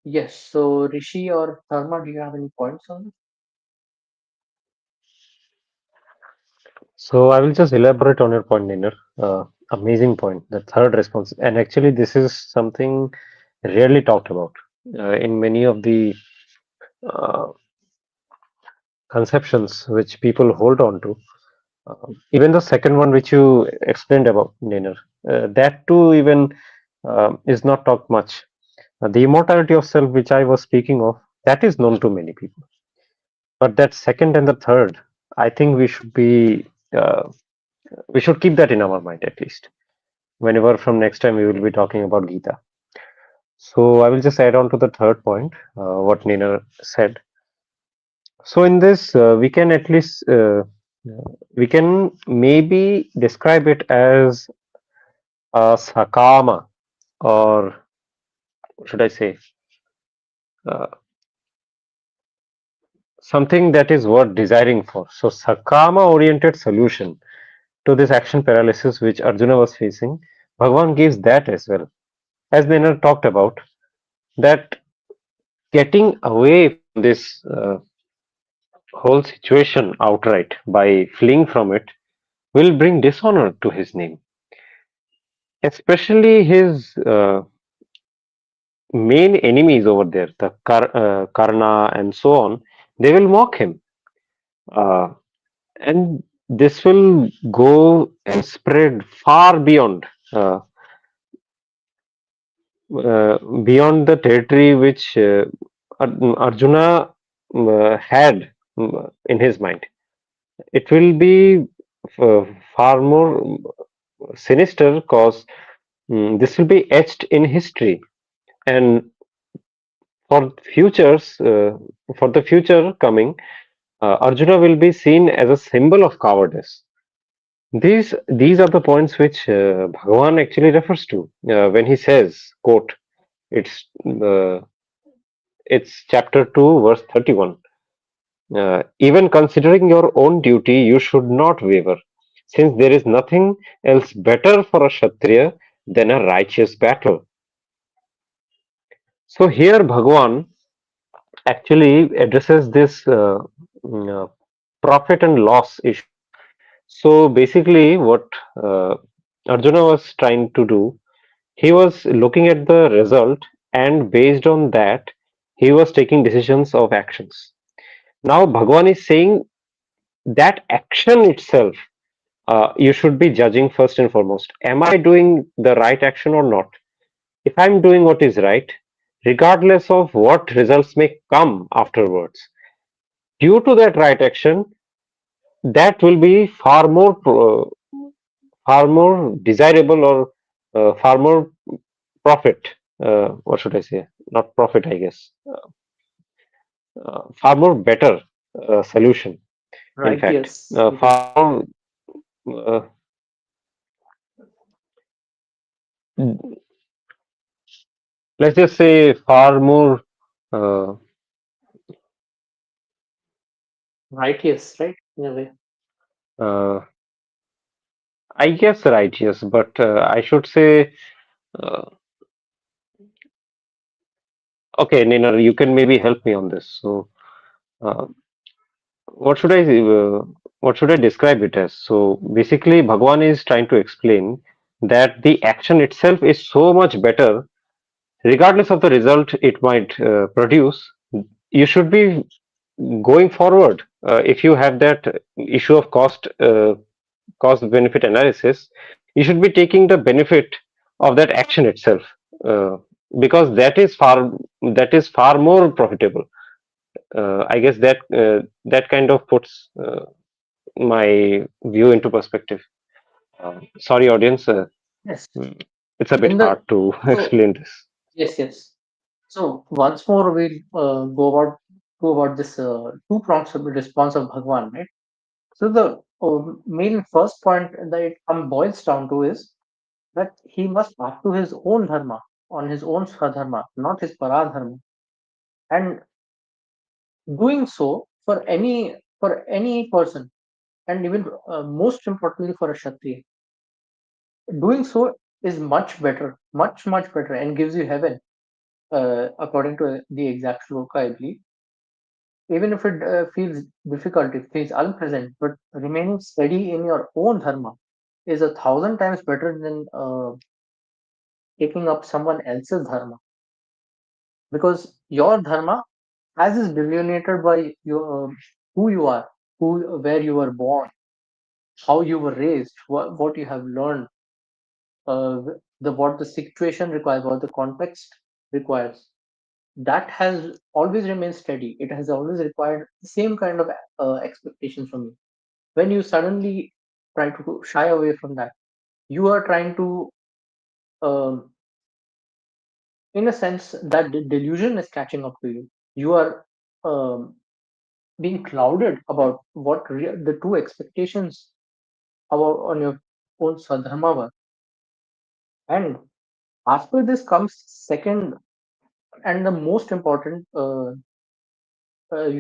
Yes. So Rishi or Dharma, do you have any points on So I will just elaborate on your point, Niner. Amazing point. The third response, and actually, this is something rarely talked about in many of the uh, conceptions which people hold on to. Even the second one, which you explained about, Niner, that too even is not talked much. The immortality of self, which I was speaking of, that is known to many people. But that second and the third, I think uh, we should keep that in our mind at least. Whenever from next time we will be talking about Gita. So I will just add on to the third point, what Nina said. So in this, we can maybe describe it as a sakama, or should I say, uh, something that is worth desiring for. So sakama oriented solution to this action paralysis which Arjuna was facing, Bhagavan gives that as well. As Nina talked about, that getting away from this whole situation outright by fleeing from it will bring dishonor to his name, especially his main enemies over there, the Karna and so on. They will mock him, uh, and this will go and spread far uh, beyond the territory which Arjuna had in his mind. It will be uh, far more sinister because this will be etched in history, and for for the future coming, Arjuna will be seen as a symbol of cowardice. These are the points which Bhagavan actually refers to when he says, "quote It's it's chapter 2, verse 31. Even considering your own duty, you should not waver, since there is nothing else better for a Kshatriya than a righteous battle." So here Bhagavan actually addresses this profit and loss issue. So basically, what uh, Arjuna was trying to do, he was looking at the result, and based on that, he was taking decisions of actions. Now, Bhagavan is saying that action itself, you should be judging first and foremost. Am I doing the right action or not? If I'm doing what is right, regardless of what results may come afterwards, due to that right action, that will be far more desirable, or far more profit. What should I say? Not profit, I guess. Far more better solution. it? In Right. fact, Yes. It is. far more. Uh, let's just say far more. Uh, Right. Yes. Right. In a way. uh, I guess right. Yes, but I should say. Uh, okay, Nina, you can maybe help me on this. So. Uh, what should I what should I describe it as? So basically, Bhagwan is trying to explain that the action itself is so much better, regardless of the result it might produce. You should be going forward. If you have that issue of cost benefit analysis, you should be taking the benefit of that action itself, uh, because that is far more profitable. I guess that that kind of puts my view into perspective. Sorry, audience, Yes. mm, it's a bit In the hard to so explain this. yes. Yes. So once more we'll go about this two prongs of the response of Bhagwan, right? So the main first point that it boils down to is that he must act to his own dharma, on his own swadharma, not his paradharma. And doing so for any person, and even most importantly for a Kshatriya, doing so is much better, much better, and gives you heaven. according to the exact shloka, I believe. Even if it feels difficult, it feels unpleasant, but remaining steady in your own dharma is a thousand times better than taking up someone else's dharma. Because your dharma, as is delineated by your who you are, where you were born, how you were raised, what you have learned, what the situation requires, what the context requires, that has always remained steady. It has always required the same kind of expectations from you. When you suddenly try to shy away from that, you are trying to, um, in a sense, that delusion is catching up to you. You are um, being clouded about what the true expectations about on your own sadharma were. And after this comes second and the most important, you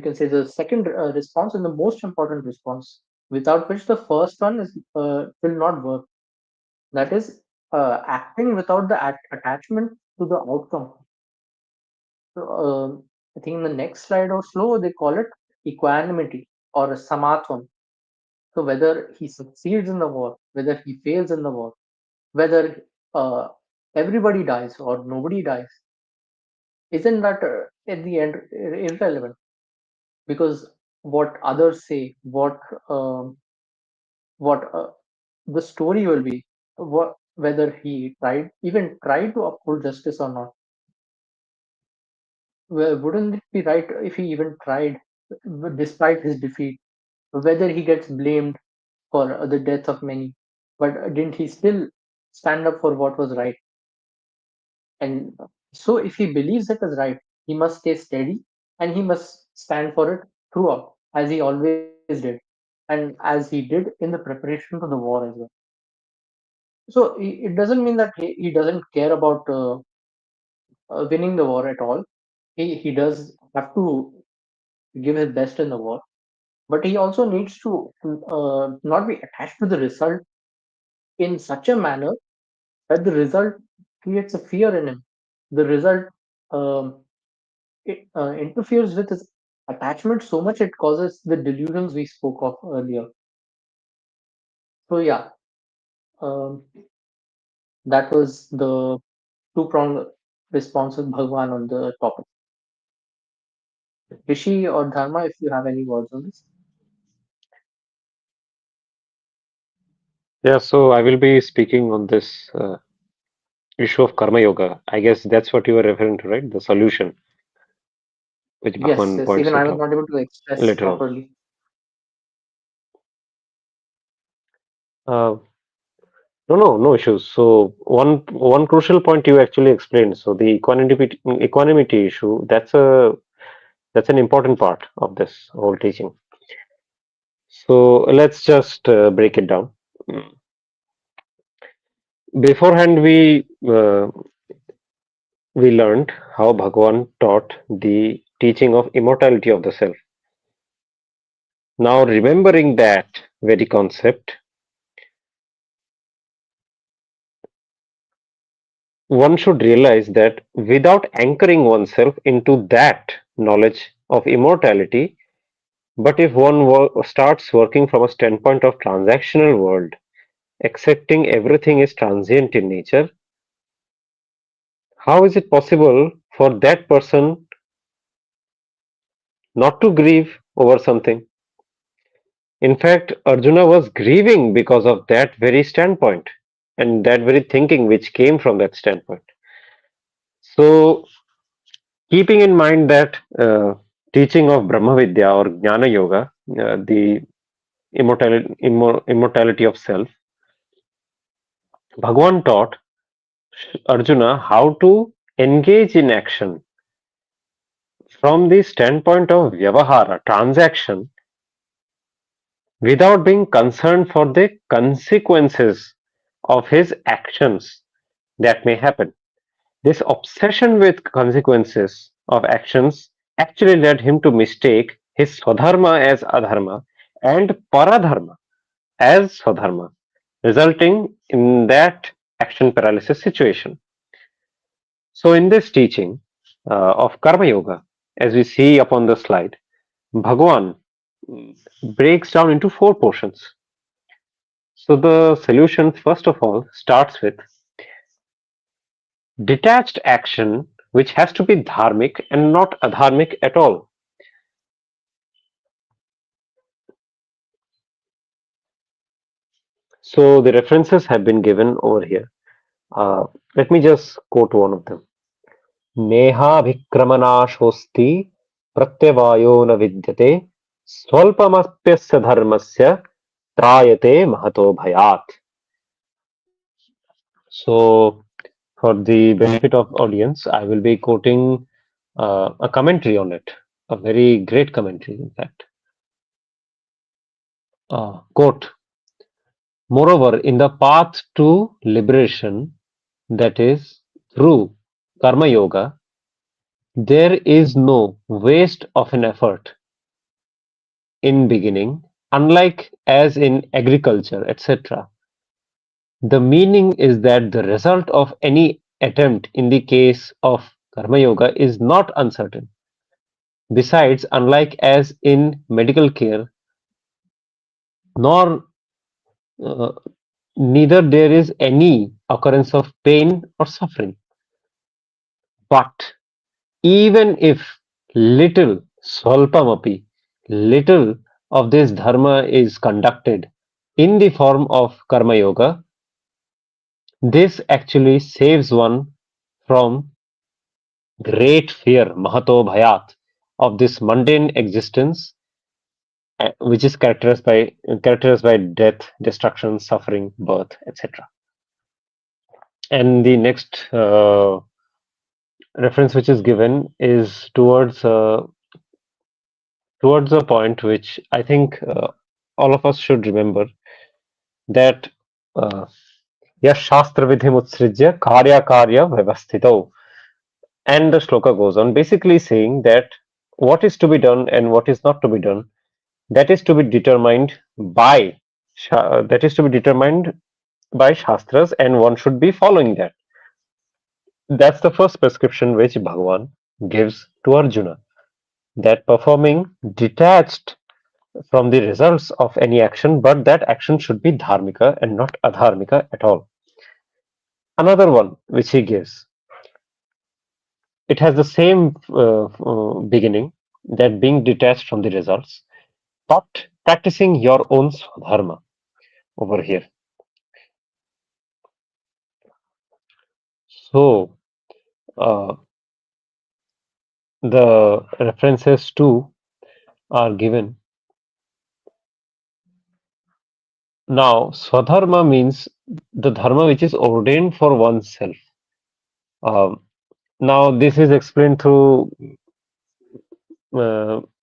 can say the second response and the most important response, without which the first one will not work. That is acting without the attachment to the outcome. So, I think in the next slide or so, they call it equanimity or samatvam. So whether he succeeds in the war, whether he fails in the war, whether uh, everybody dies or nobody dies, isn't that at the end irrelevant? Because what others say, what the story will be, whether he tried to uphold justice or not. Well, wouldn't it be right if he even tried, despite his defeat? Whether he gets blamed for the death of many, but didn't he still stand up for what was right? And so, if he believes it is right, he must stay steady and he must stand for it throughout, as he always did, and as he did in the preparation to the war as well. So, it doesn't mean that he doesn't care about winning the war at all. He does have to give his best in the war, but he also needs to not be attached to the result in such a manner that the result creates a fear in him. The result um, interferes with his attachment so much it causes the delusions we spoke of earlier. So yeah, um, that was the two-pronged response of Bhagwan on the topic. Rishi or Dharma, if you have any words on this. Yeah, so I will be speaking on this issue of karma yoga. I guess that's what you were referring to, right? The solution, which Yes, Bhagwan yes. points Even I it was out not able to express later on. properly. Uh, no issues. So one crucial point you actually explained. So the equanimity issue. That's an important part of this whole teaching. So let's just break it down. Mm. Beforehand, we learned how Bhagwan taught the teaching of immortality of the self. Now, remembering that very concept, one should realize that without anchoring oneself into that knowledge of immortality, but if one starts working from a standpoint of transactional world, accepting everything is transient in nature, how is it possible for that person not to grieve over something? In fact, Arjuna was grieving because of that very standpoint and that very thinking which came from that standpoint. So, keeping in mind that teaching of Brahma Vidya or Jnana Yoga, the immortality of self, Bhagwan taught Arjuna how to engage in action from the standpoint of Vyavahara, transaction, without being concerned for the consequences of his actions that may happen. This obsession with consequences of actions actually led him to mistake his swadharma as adharma and paradharma as swadharma, resulting in that action paralysis situation. So, in this teaching, of Karma Yoga, as we see upon the slide, Bhagwan mm, breaks down into four portions. So the solution, first of all, starts with detached action, which has to be dharmic and not adharmic at all. So the references have been given over here. Uh, Let me just quote one of them. नेहाभिक्रमनाशोऽस्ति प्रत्यवायो न विद्यते स्वल्पमप्यस्य धर्मस्य त्रायते महतो भयात्. So, for the benefit of audience, I will be quoting a commentary on it, a very great commentary, in fact. Quote, moreover, in the path to liberation, that is, through Karma Yoga, there is no waste of an effort in beginning, unlike as in agriculture, etc. The meaning is that the result of any attempt in the case of Karma Yoga is not uncertain. Besides, unlike as in medical care, nor uh, neither there is any occurrence of pain or suffering. But even if little swalpamapi, little of this dharma is conducted in the form of karma yoga, this actually saves one from great fear, mahato bhayat, of this mundane existence, which is characterized by death, destruction, suffering, birth, etc. And the next reference which is given is towards a point which I think all of us should remember, that uh, yash shastra vidhim utsrijya karya karya vyavasthito. And the shloka goes on basically saying that what is to be done and what is not to be done, that is to be determined by shastras, and one should be following that. That's the first prescription which Bhagavan gives to Arjuna, that performing detached from the results of any action, but that action should be dharmika and not adharmika at all. Another one which he gives, it has the same beginning, that being detached from the results, but practicing your own dharma over here. So uh, the references too are given. Now, swadharma means the dharma which is ordained for oneself. Um, Now, this is explained through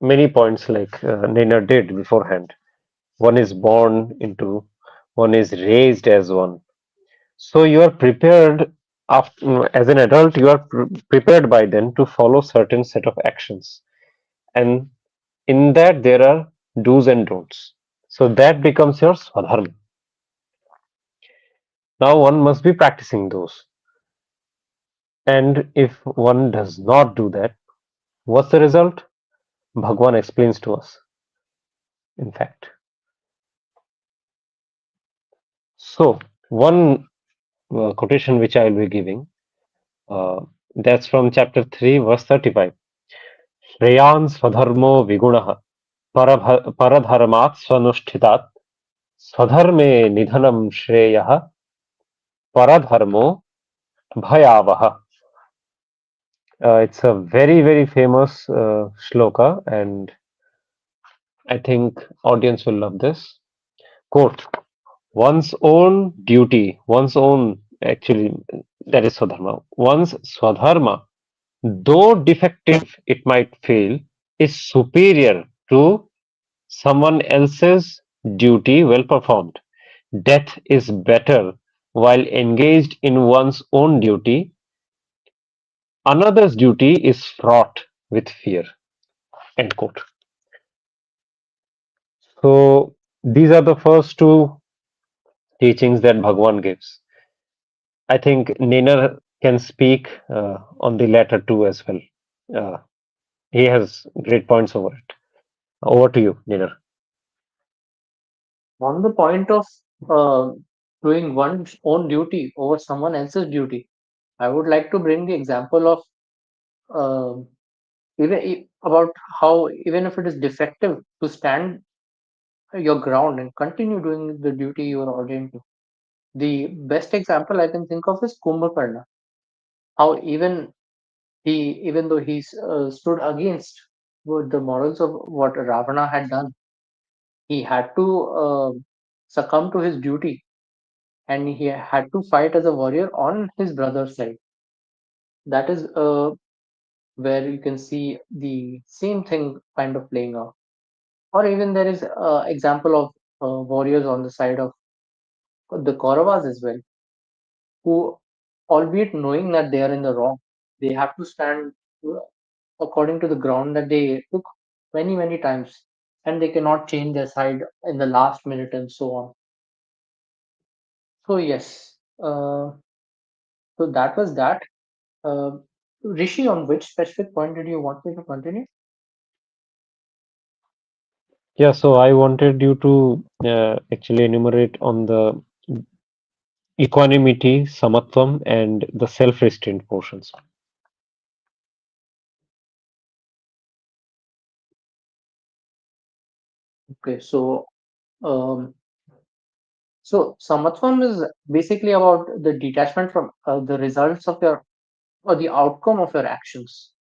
many points, like Nina did beforehand. One is born into, one is raised as one. So you are prepared as an adult. You are prepared by then to follow certain set of actions, and in that there are do's and don'ts. So that becomes your swadharma. Now one must be practicing those, and if one does not do that, what's the result? Bhagwan explains to us. In fact, so one quotation which I will be giving, uh, that's from chapter 3, verse 35. Shreyan swadharmo vigunaha paradharmat swanushtitat swadharme nidhanam shreyah paradharmo bhayavaha. It's a very, very famous shloka, and I think audience will love this. Quote, one's own duty, one's own, actually, that is swadharma. One's swadharma, though defective it might fail, is superior to someone else's duty well performed. Death is better while engaged in one's own duty. Another's duty is fraught with fear. End quote. So these are the first two teachings that Bhagwan gives. I think Nainer can speak on the latter two as well. Uh, he has great points over it. Over to you, Niner. On the point of uh, doing one's own duty over someone else's duty, I would like to bring the example of uh, about how even if it is defective to stand your ground and continue doing the duty you are ordained to. The best example I can think of is Kumbhakarna. How even though he stood against the morals of what Ravana had done, he had to succumb to his duty and he had to fight as a warrior on his brother's side. That is where you can see the same thing kind of playing out. Or even there is example of warriors on the side of the Kauravas as well, who, albeit knowing that they are in the wrong, they have to stand uh, according to the ground that they took many, many times, and they cannot change their side in the last minute and so on. So, yes, so that was that. Uh, Rishi, on which specific point did you want me to continue? Yeah, so I wanted you to actually enumerate on the equanimity, samatvam, and the self-restraint portions. Okay, um, so samatvam is basically about the detachment from the results of your or the outcome of your actions.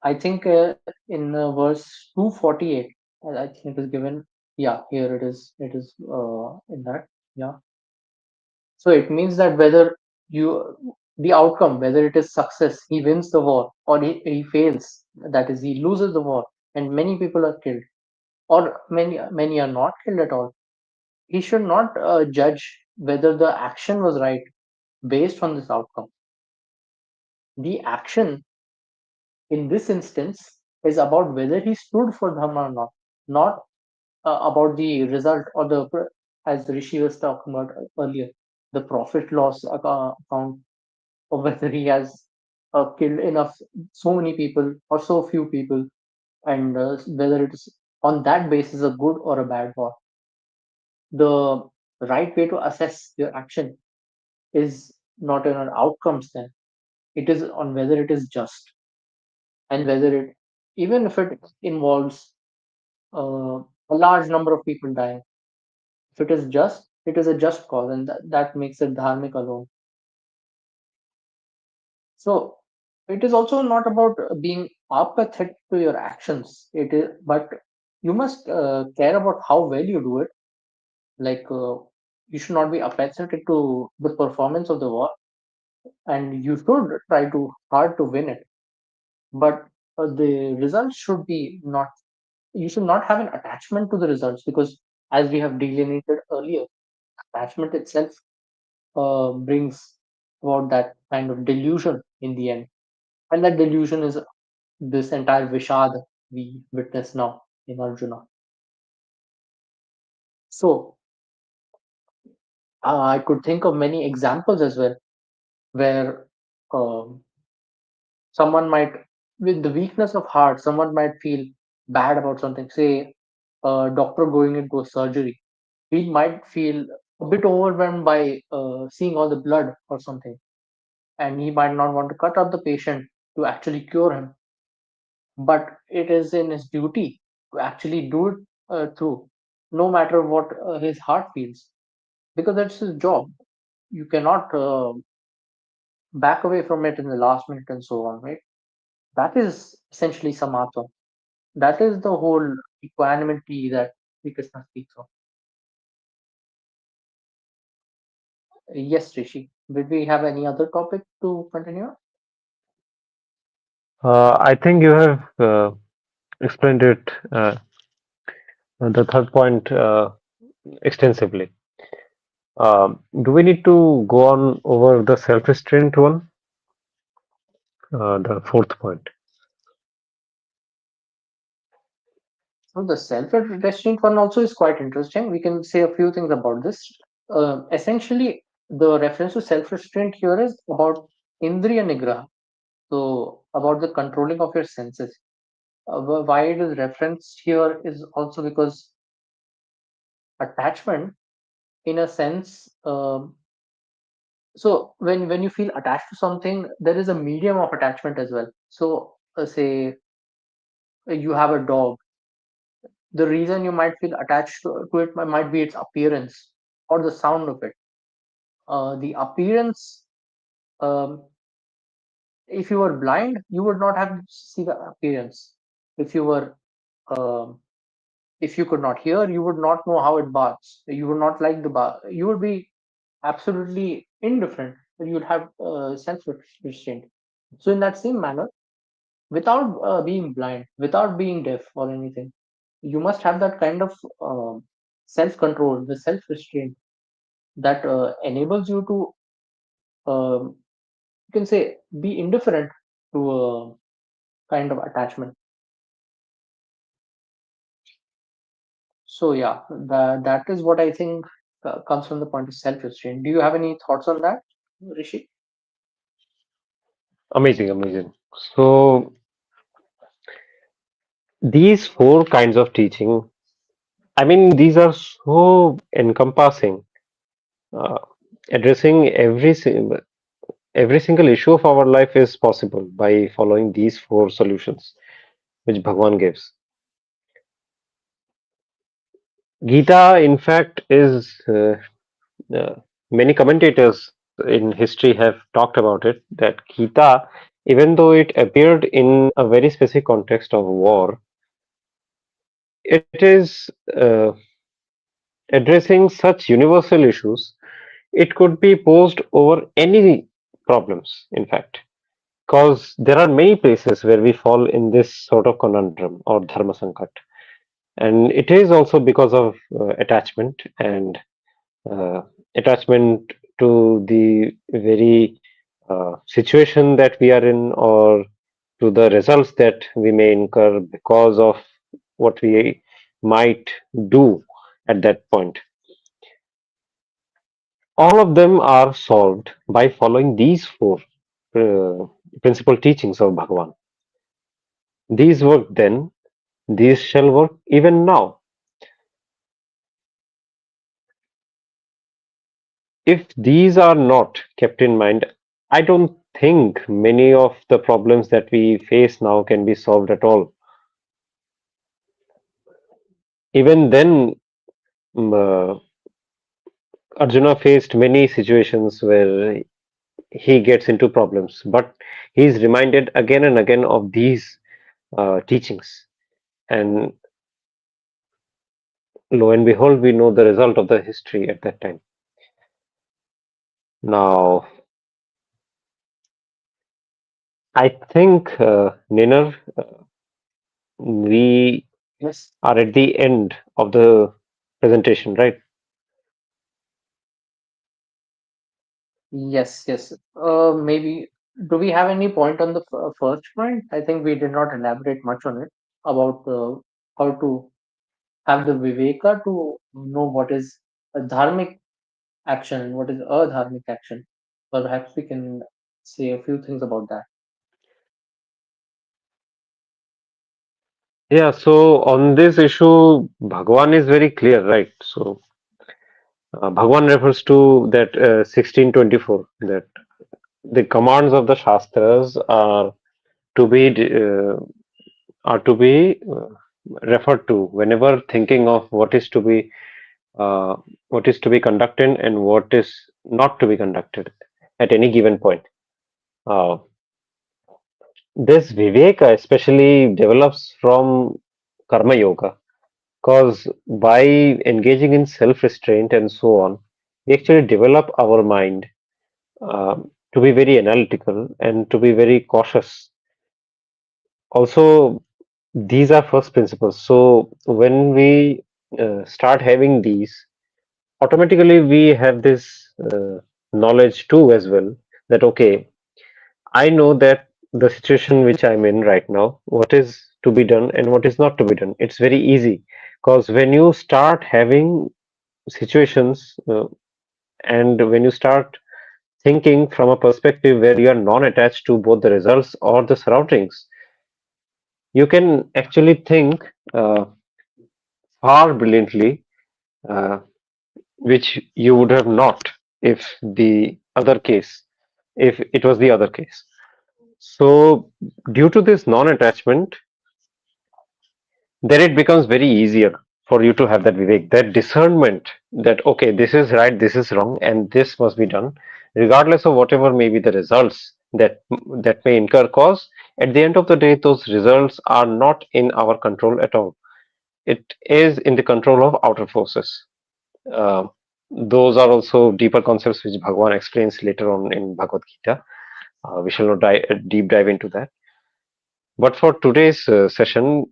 I think in verse 248, I think it is given. Yeah, here it is. It is in that. Yeah. So it means that whether the outcome, whether it is success, he wins the war, or he fails, that is, he loses the war, and many people are killed, or many are not killed at all. He should not judge whether the action was right based on this outcome. The action in this instance is about whether he stood for dharma or not about the result or as Rishi was talking about earlier, the profit loss account, or whether he has killed enough, so many people or so few people, and whether it is on that basis a good or a bad war. The right way to assess your action is not on outcomes, then it is on whether it is just, and whether it, even if it involves a large number of people dying, if it is just, it is a just cause, and that makes it dharmic alone. So it is also not about being apathetic to your actions. It is, but you must care about how well you do it. Like you should not be apathetic to the performance of the war, and you should try to hard to win it. But the results should be not. You should not have an attachment to the results, because, as we have delineated earlier, attachment itself brings about that kind of delusion in the end, and that delusion is this entire Vishad we witness now in Arjuna. So I could think of many examples as well where um, someone might, with the weakness of heart, someone might feel bad about something. Say, a doctor going into a surgery, he might feel a bit overwhelmed by seeing all the blood or something, and he might not want to cut up the patient to actually cure him. But it is in his duty to actually do it through, no matter what his heart feels, because that's his job. You cannot back away from it in the last minute and so on, right? That is essentially samatva. That is the whole equanimity that Sri Krishna speaks of. Yes, Rishi. Did we have any other topic to continue? I think you have explained it, the third point, extensively. Do we need to go on over the self-restraint one, the fourth point? So the self-restraint one also is quite interesting. We can say a few things about this. Essentially, the reference to self-restraint here is about indriya nigraha. So about the controlling of your senses. Why it is referenced here is also because attachment, in a sense, so when you feel attached to something, there is a medium of attachment as well. So say you have a dog, the reason you might feel attached to it might be its appearance or the sound of it. The appearance, um, if you were blind, you would not have to see the appearance. If you were, um, if you could not hear, you would not know how it barks. You would not like the bar. You would be absolutely indifferent. You would have self restraint. So in that same manner, without being blind, without being deaf or anything, you must have that kind of self control, the self restraint that enables you to, you can say, be indifferent to a kind of attachment. So yeah, that is what I think comes from the point of self restraint. Do you have any thoughts on that, Rishi? Amazing, amazing. So these four kinds of teaching, I mean, these are so encompassing, uh, addressing every single issue of our life is possible by following these four solutions which Bhagwan gives. Gita, in fact, is many commentators in history have talked about it that Gita, even though it appeared in a very specific context of war, it is addressing such universal issues. It could be posed over any problems, in fact, because there are many places where we fall in this sort of conundrum or dharma sankat. And it is also because of attachment and uh, attachment to the very situation that we are in or to the results that we may incur because of what we might do at that point. All of them are solved by following these four uh, principal teachings of Bhagavan. These work then, these shall work even now. If these are not kept in mind, I don't think many of the problems that we face now can be solved at all. Even then, mm, Arjuna faced many situations where he gets into problems, but he is reminded again and again of these teachings. And lo and behold, we know the result of the history at that time. Now, I think, Ninar, we Yes. are at the end of the presentation, right? Yes, yes. Maybe, do we have any point on the first point? I think we did not elaborate much on it about how to have the viveka to know what is a dharmic action and what is a dharmic action. Perhaps we can say a few things about that. Yeah, so on this issue, Bhagwan is very clear, right? So, Bhagwan refers to that 1624, that the commands of the Shastras to be uh, are to be referred to whenever thinking of uh, what is to be conducted and what is not to be conducted at any given point. Uh, this viveka especially develops from karma yoga because by engaging in self-restraint and so on, we actually develop our mind to be very analytical and to be very cautious. Also, these are first principles. So when we start having these, automatically we have this knowledge too as well that okay, I know that the situation which I'm in right now, what is to be done and what is not to be done. It's very easy because when you start having situations and when you start thinking from a perspective where you are non-attached to both the results or the surroundings, you can actually think far brilliantly, uh, which you would have not if the other case, if it was the other case. So, due to this non-attachment, then it becomes very easier for you to have that vivek, that discernment that okay, this is right, this is wrong, and this must be done, regardless of whatever may be the results that may incur cause. At the end of the day, those results are not in our control at all. It is in the control of outer forces. Uh, those are also deeper concepts which Bhagavan explains later on in Bhagavad Gita. We shall not deep dive into that. But for today's session,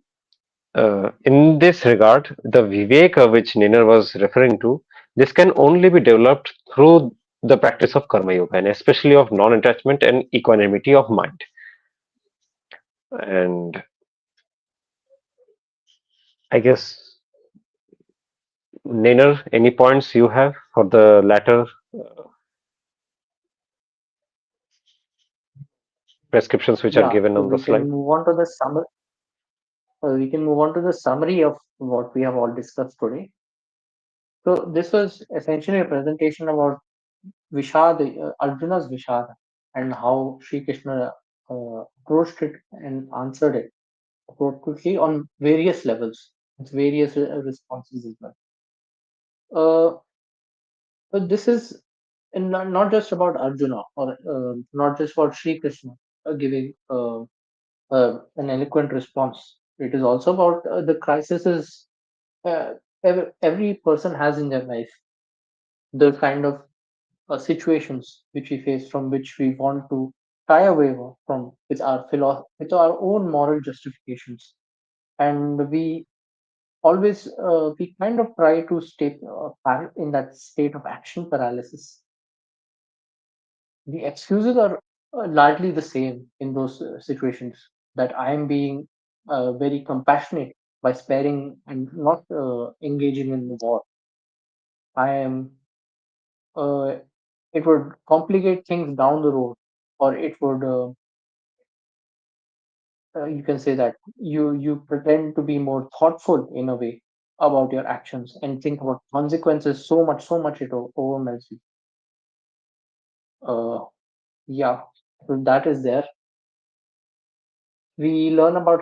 in this regard, the viveka which Niner was referring to, this can only be developed through the practice of karma yoga, and especially of non-attachment and equanimity of mind. And I guess, Niner, any points you have for the latter prescriptions which are Yeah, given so on the we can slide? move on to the summary. We can move on to the summary of what we have all discussed today. So this was essentially a presentation about Vishad, Arjuna's Vishad, and how Sri Krishna approached it and answered it appropriately on various levels, with various responses as well. Uh, but this is not just about Arjuna or not just about Sri Krishna giving an eloquent response. It is also about the crises uh, every person has in their life, the kind of situations which we face from which we want to shy away from with our with our own moral justifications, and we kind of try to stay in that state of action paralysis. The excuses are largely the same in those situations, that I am being very compassionate by sparing and not engaging in the war. I am uh, it would complicate things down the road, or it would you can say that you pretend to be more thoughtful in a way about your actions and think about consequences so much it overwhelms you. uh, yeah, so that is there. We learn about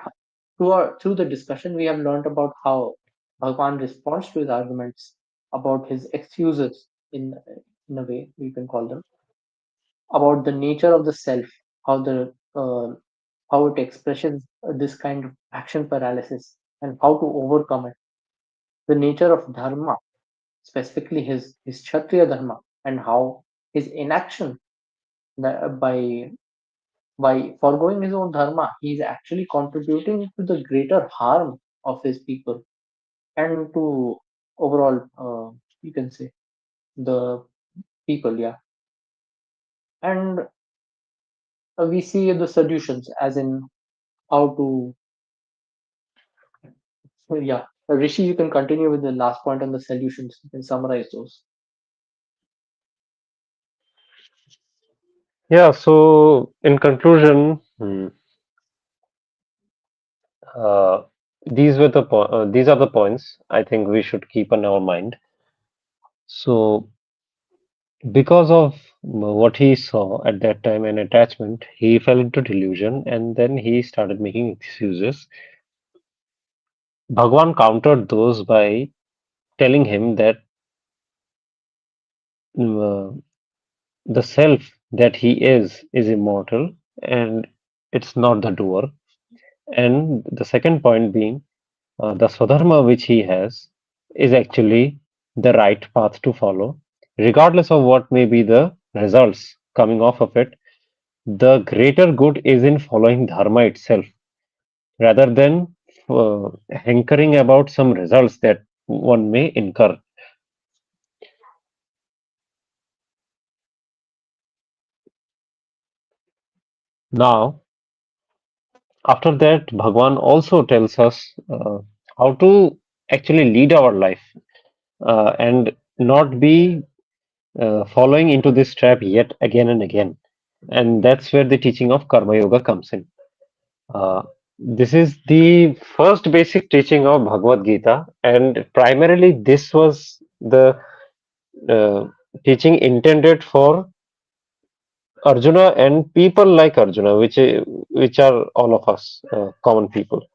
through the discussion we have learned about how Bhagwan responds to his arguments, about his excuses in a way we can call them, about the nature of the self, how the how it expresses this kind of action paralysis and how to overcome it, the nature of dharma, specifically his kshatriya dharma, and how his inaction, by foregoing his own dharma, he is actually contributing to the greater harm of his people and to overall, you can say, the people. Yeah, and we see the solutions, as in how to. Yeah, Rishi, you can continue with the last point on the solutions. You can summarize those. Yeah, so in conclusion, uh, these are the points I think we should keep in our mind. So, because of what he saw at that time, an attachment, he fell into delusion and then he started making excuses. Bhagwan countered those by telling him that uh, the self that he is immortal and it's not the doer. And the second point being the Swadharma which he has is actually the right path to follow, regardless of what may be the results coming off of it. The greater good is in following Dharma itself rather than hankering about some results that one may incur. Now, after that, Bhagwan also tells us how to actually lead our life and not be following into this trap yet again and again. And that's where the teaching of Karma Yoga comes in. Uh, this is the first basic teaching of Bhagavad Gita, and primarily this was the uh, teaching intended for Arjuna and people like Arjuna, which are all of us, common people,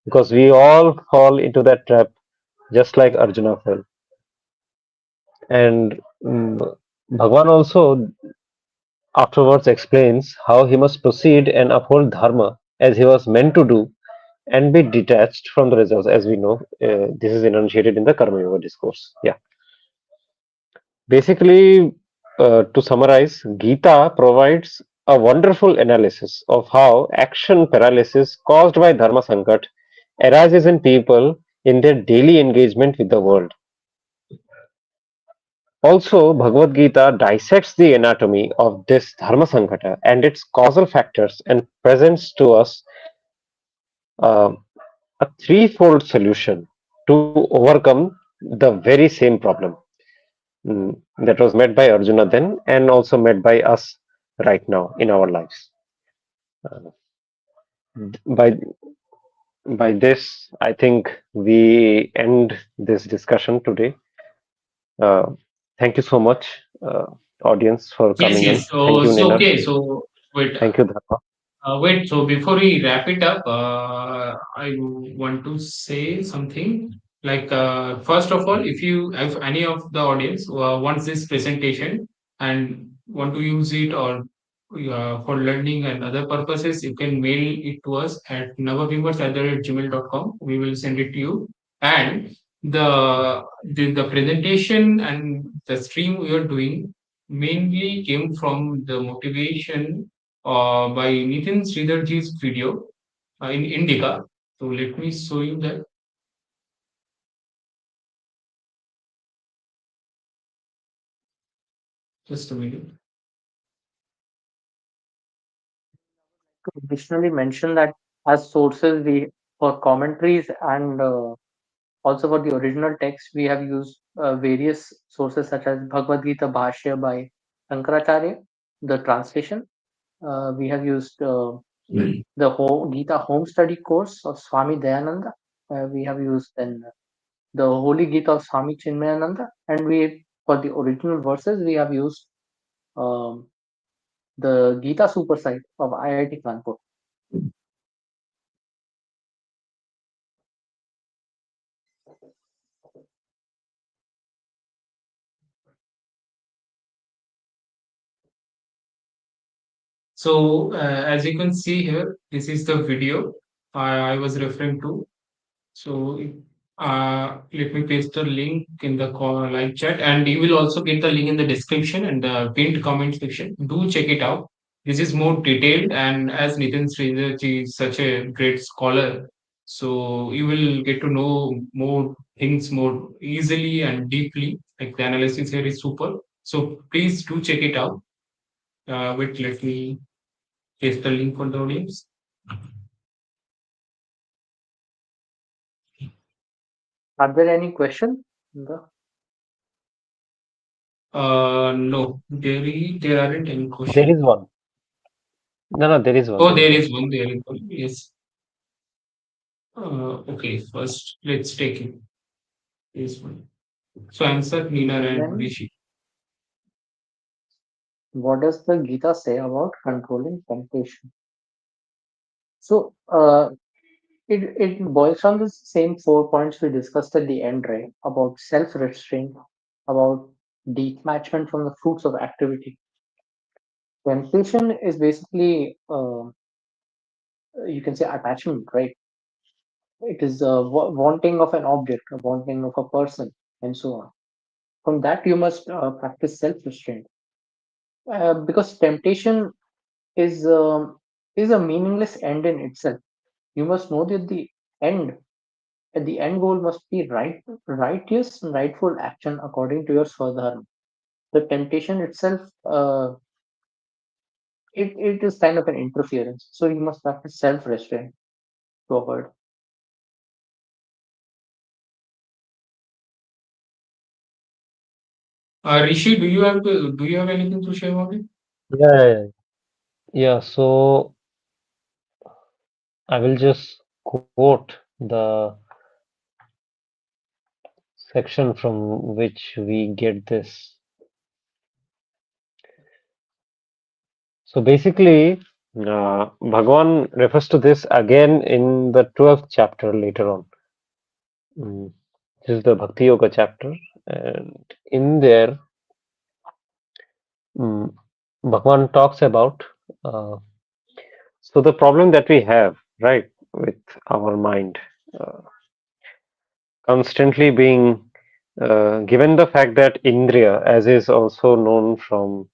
because we all fall into that trap just like Arjuna fell. And Bhagwan also afterwards explains how he must proceed and uphold dharma as he was meant to do and be detached from the results. As we know, this is enunciated in the Karma Yoga discourse. Yeah, basically, to summarize, Gita provides a wonderful analysis of how action paralysis caused by dharma sankat arises in people in their daily engagement with the world. Also, Bhagavad Gita dissects the anatomy of this dharma sankata and its causal factors and presents to us uh, a threefold solution to overcome the very same problem that was met by Arjuna then and also met by us right now in our lives. Uh, by this, I think we end this discussion today. Uh, Thank you so much, audience, for Yes, coming in. yes. Thank So, you, so Ninar. okay. So wait. Thank you, Dharma. Wait, so before we wrap it up, I want to say something. Like, first of all, if any of the audience wants this presentation and want to use it or for learning and other purposes, you can mail it to us at navavimarsh@gmail.com. We will send it to you. And the presentation and the stream we are doing mainly came from the motivation by Nitin Sridharji's video in Indica. So let me show you that. Just a minute. Additionally mention that as sources we for commentaries and also for the original text we have used various sources such as Bhagavad Gita Bhashya by Shankaracharya, the translation. We have used the whole Gita home study course of Swami Dayananda. We have used then the Holy Gita of Swami Chinmayananda, and we for the original verses we have used um, the Gita Super Site of IIT Kanpur. So as you can see here, this is the video I was referring to. So let me paste the link in the live chat, and you will also get the link in the description and the pinned comment section. Do check it out. This is more detailed, and as Nitin Sridharji is such a great scholar, so you will get to know more things more easily and deeply. Like the analysis here is super. So please do check it out. Wait, let me paste the link for the audience. Are there any questions? No, there aren't any There questions. is one. No, no, there is one. Oh, There is there one. is one. There is one. Yes. Okay. First, let's take it. This one. So answer Nina and Then Rishi. what does the Gita say about controlling temptation? So it boils down to the same 4 points we discussed at the end, right? About self-restraint, about detachment from the fruits of activity. Temptation is basically you can say attachment, right? It is wanting of an object, a wanting of a person, and so on. From that, you must practice self-restraint because temptation is um, is a meaningless end in itself. You must know that end the end goal must be righteous and rightful action according to your swadharma. The temptation itself, it is kind of an interference. So you must practice self-restraint to avoid. Rishi, do you have anything to share about it? Yeah, yeah, yeah. So I will just quote the section from which we get this. So basically, Bhagavan refers to this again in the 12th chapter later on. Mm, This is the Bhakti Yoga chapter, and in there, mm, Bhagavan talks about so the problem that we have, right, with our mind constantly being given the fact that Indriya, as is also known from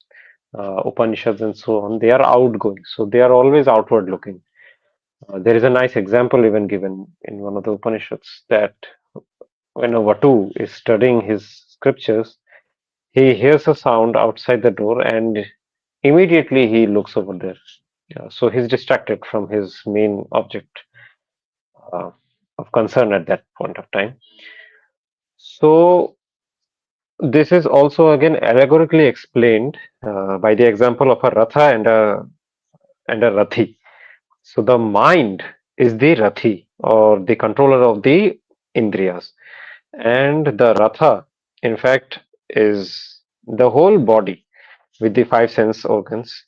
Upanishads and so on, they are outgoing, so they are always outward looking. There is a nice example even given in one of the Upanishads that when a Vatu is studying his scriptures, he hears a sound outside the door and immediately he looks over there. So he's distracted from his main object uh, of concern at that point of time. So this is also again allegorically explained by the example of a Ratha and a Rathi. So the mind is the Rathi or the controller of the Indriyas, and the Ratha, in fact, is the whole body with the five sense organs.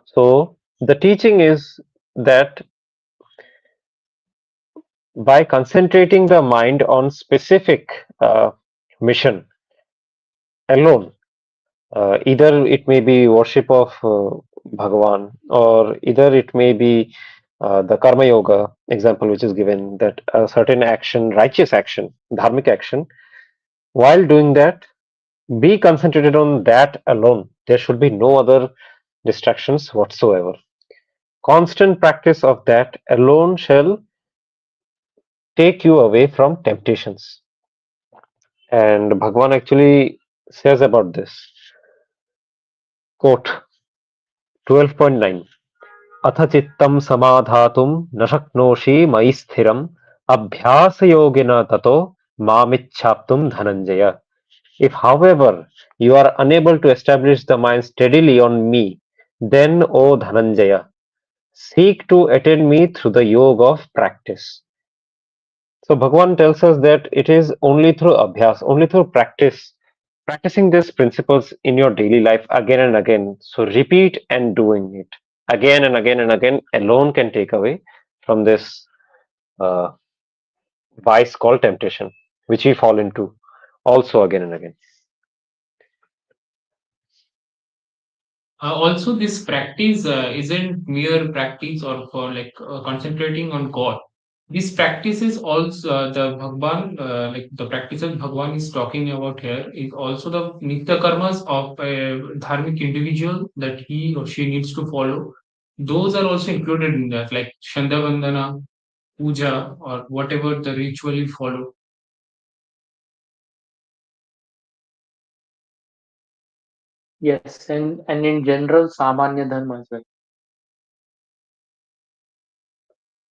So the teaching is that by concentrating the mind on specific mission alone, either it may be worship of Bhagavan, or either it may be the Karma Yoga example, which is given that a certain action, righteous action, dharmic action, while doing that, be concentrated on that alone. There should be no other distractions whatsoever. Constant practice of that alone shall take you away from temptations. And Bhagavan actually says about this. Quote 12.9 अथ चित्तं समाधातुं न शक्नोषि मयि स्थिरम् अभ्यासयोगिना ततो मामिच्छाप्तुं Dhananjay. If, however, you are unable to establish the mind steadily on me, then, O Dhananjaya, seek to attain me through the yoga of practice. So Bhagavan tells us that it is only through abhyas, only through practice, practicing these principles in your daily life again and again. So repeat and doing it again and again and again alone can take away from this uh, vice called temptation, which we fall into also again and again. Also, this practice isn't mere practice or for like concentrating on God. This practice is also the Bhagwan, like the practices Bhagwan is talking about here, is also the nitya karmas of a dharmic individual that he or she needs to follow. Those are also included in that, like Shanda Vandana, Puja, or whatever the ritual you follow. Yes, and in general, Samanya Dharma as well.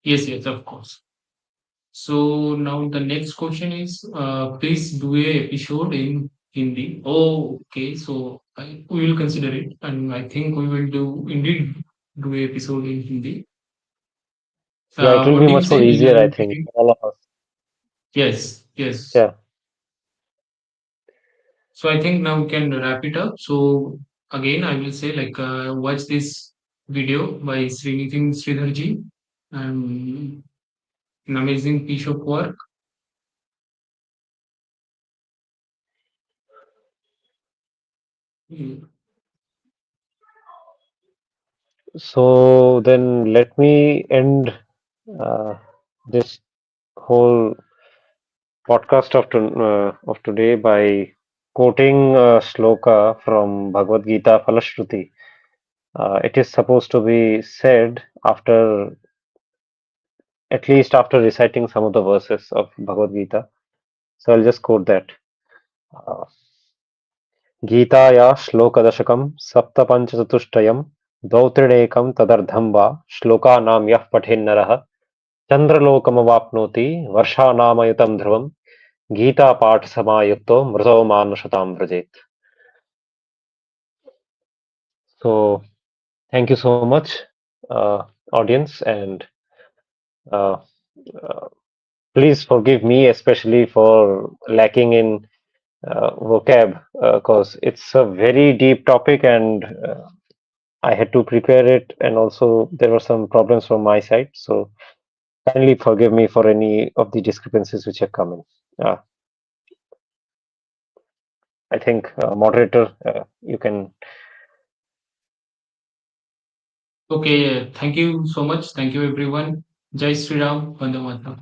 Yes, yes, of course. So now the next question is, please do a episode in Hindi. Oh, okay. So we will consider it, and I think we will do indeed do a episode in Hindi. Yeah, it will What be do you much say? more Will easier, I you take think, it? for all of us. Yes, yes. Yeah. So I think now we can wrap it up. So again, I will say like watch this video by Srinithin Sridharji, and an amazing piece of work. Mm. So then let me end uh, this whole podcast of today by quoting a shloka from Bhagavad Gita Falashruti. It is supposed to be said after, at least after reciting some of the verses of Bhagavad Gita. So I'll just quote that. Uh, गीताया श्लोकदशकं सप्तपञ्चचतुष्टयं द्वौ तदर्धं वा श्लोकानां यः पठेन्नरः चन्द्रलोकमवाप्नोति वर्षाणामयुतं ध्रुवं Gita Path Samayukto Mrto Manushatam Vrajet. So thank you so much, audience, and uh, uh, please forgive me, especially for lacking in vocab, because it's a very deep topic, and I had to prepare it, and also there were some problems from my side. So kindly forgive me for any of the discrepancies which have come in. I think, moderator, you can. Okay, thank you so much. Thank you, everyone. Jai Sri Ram, Vande Mataram.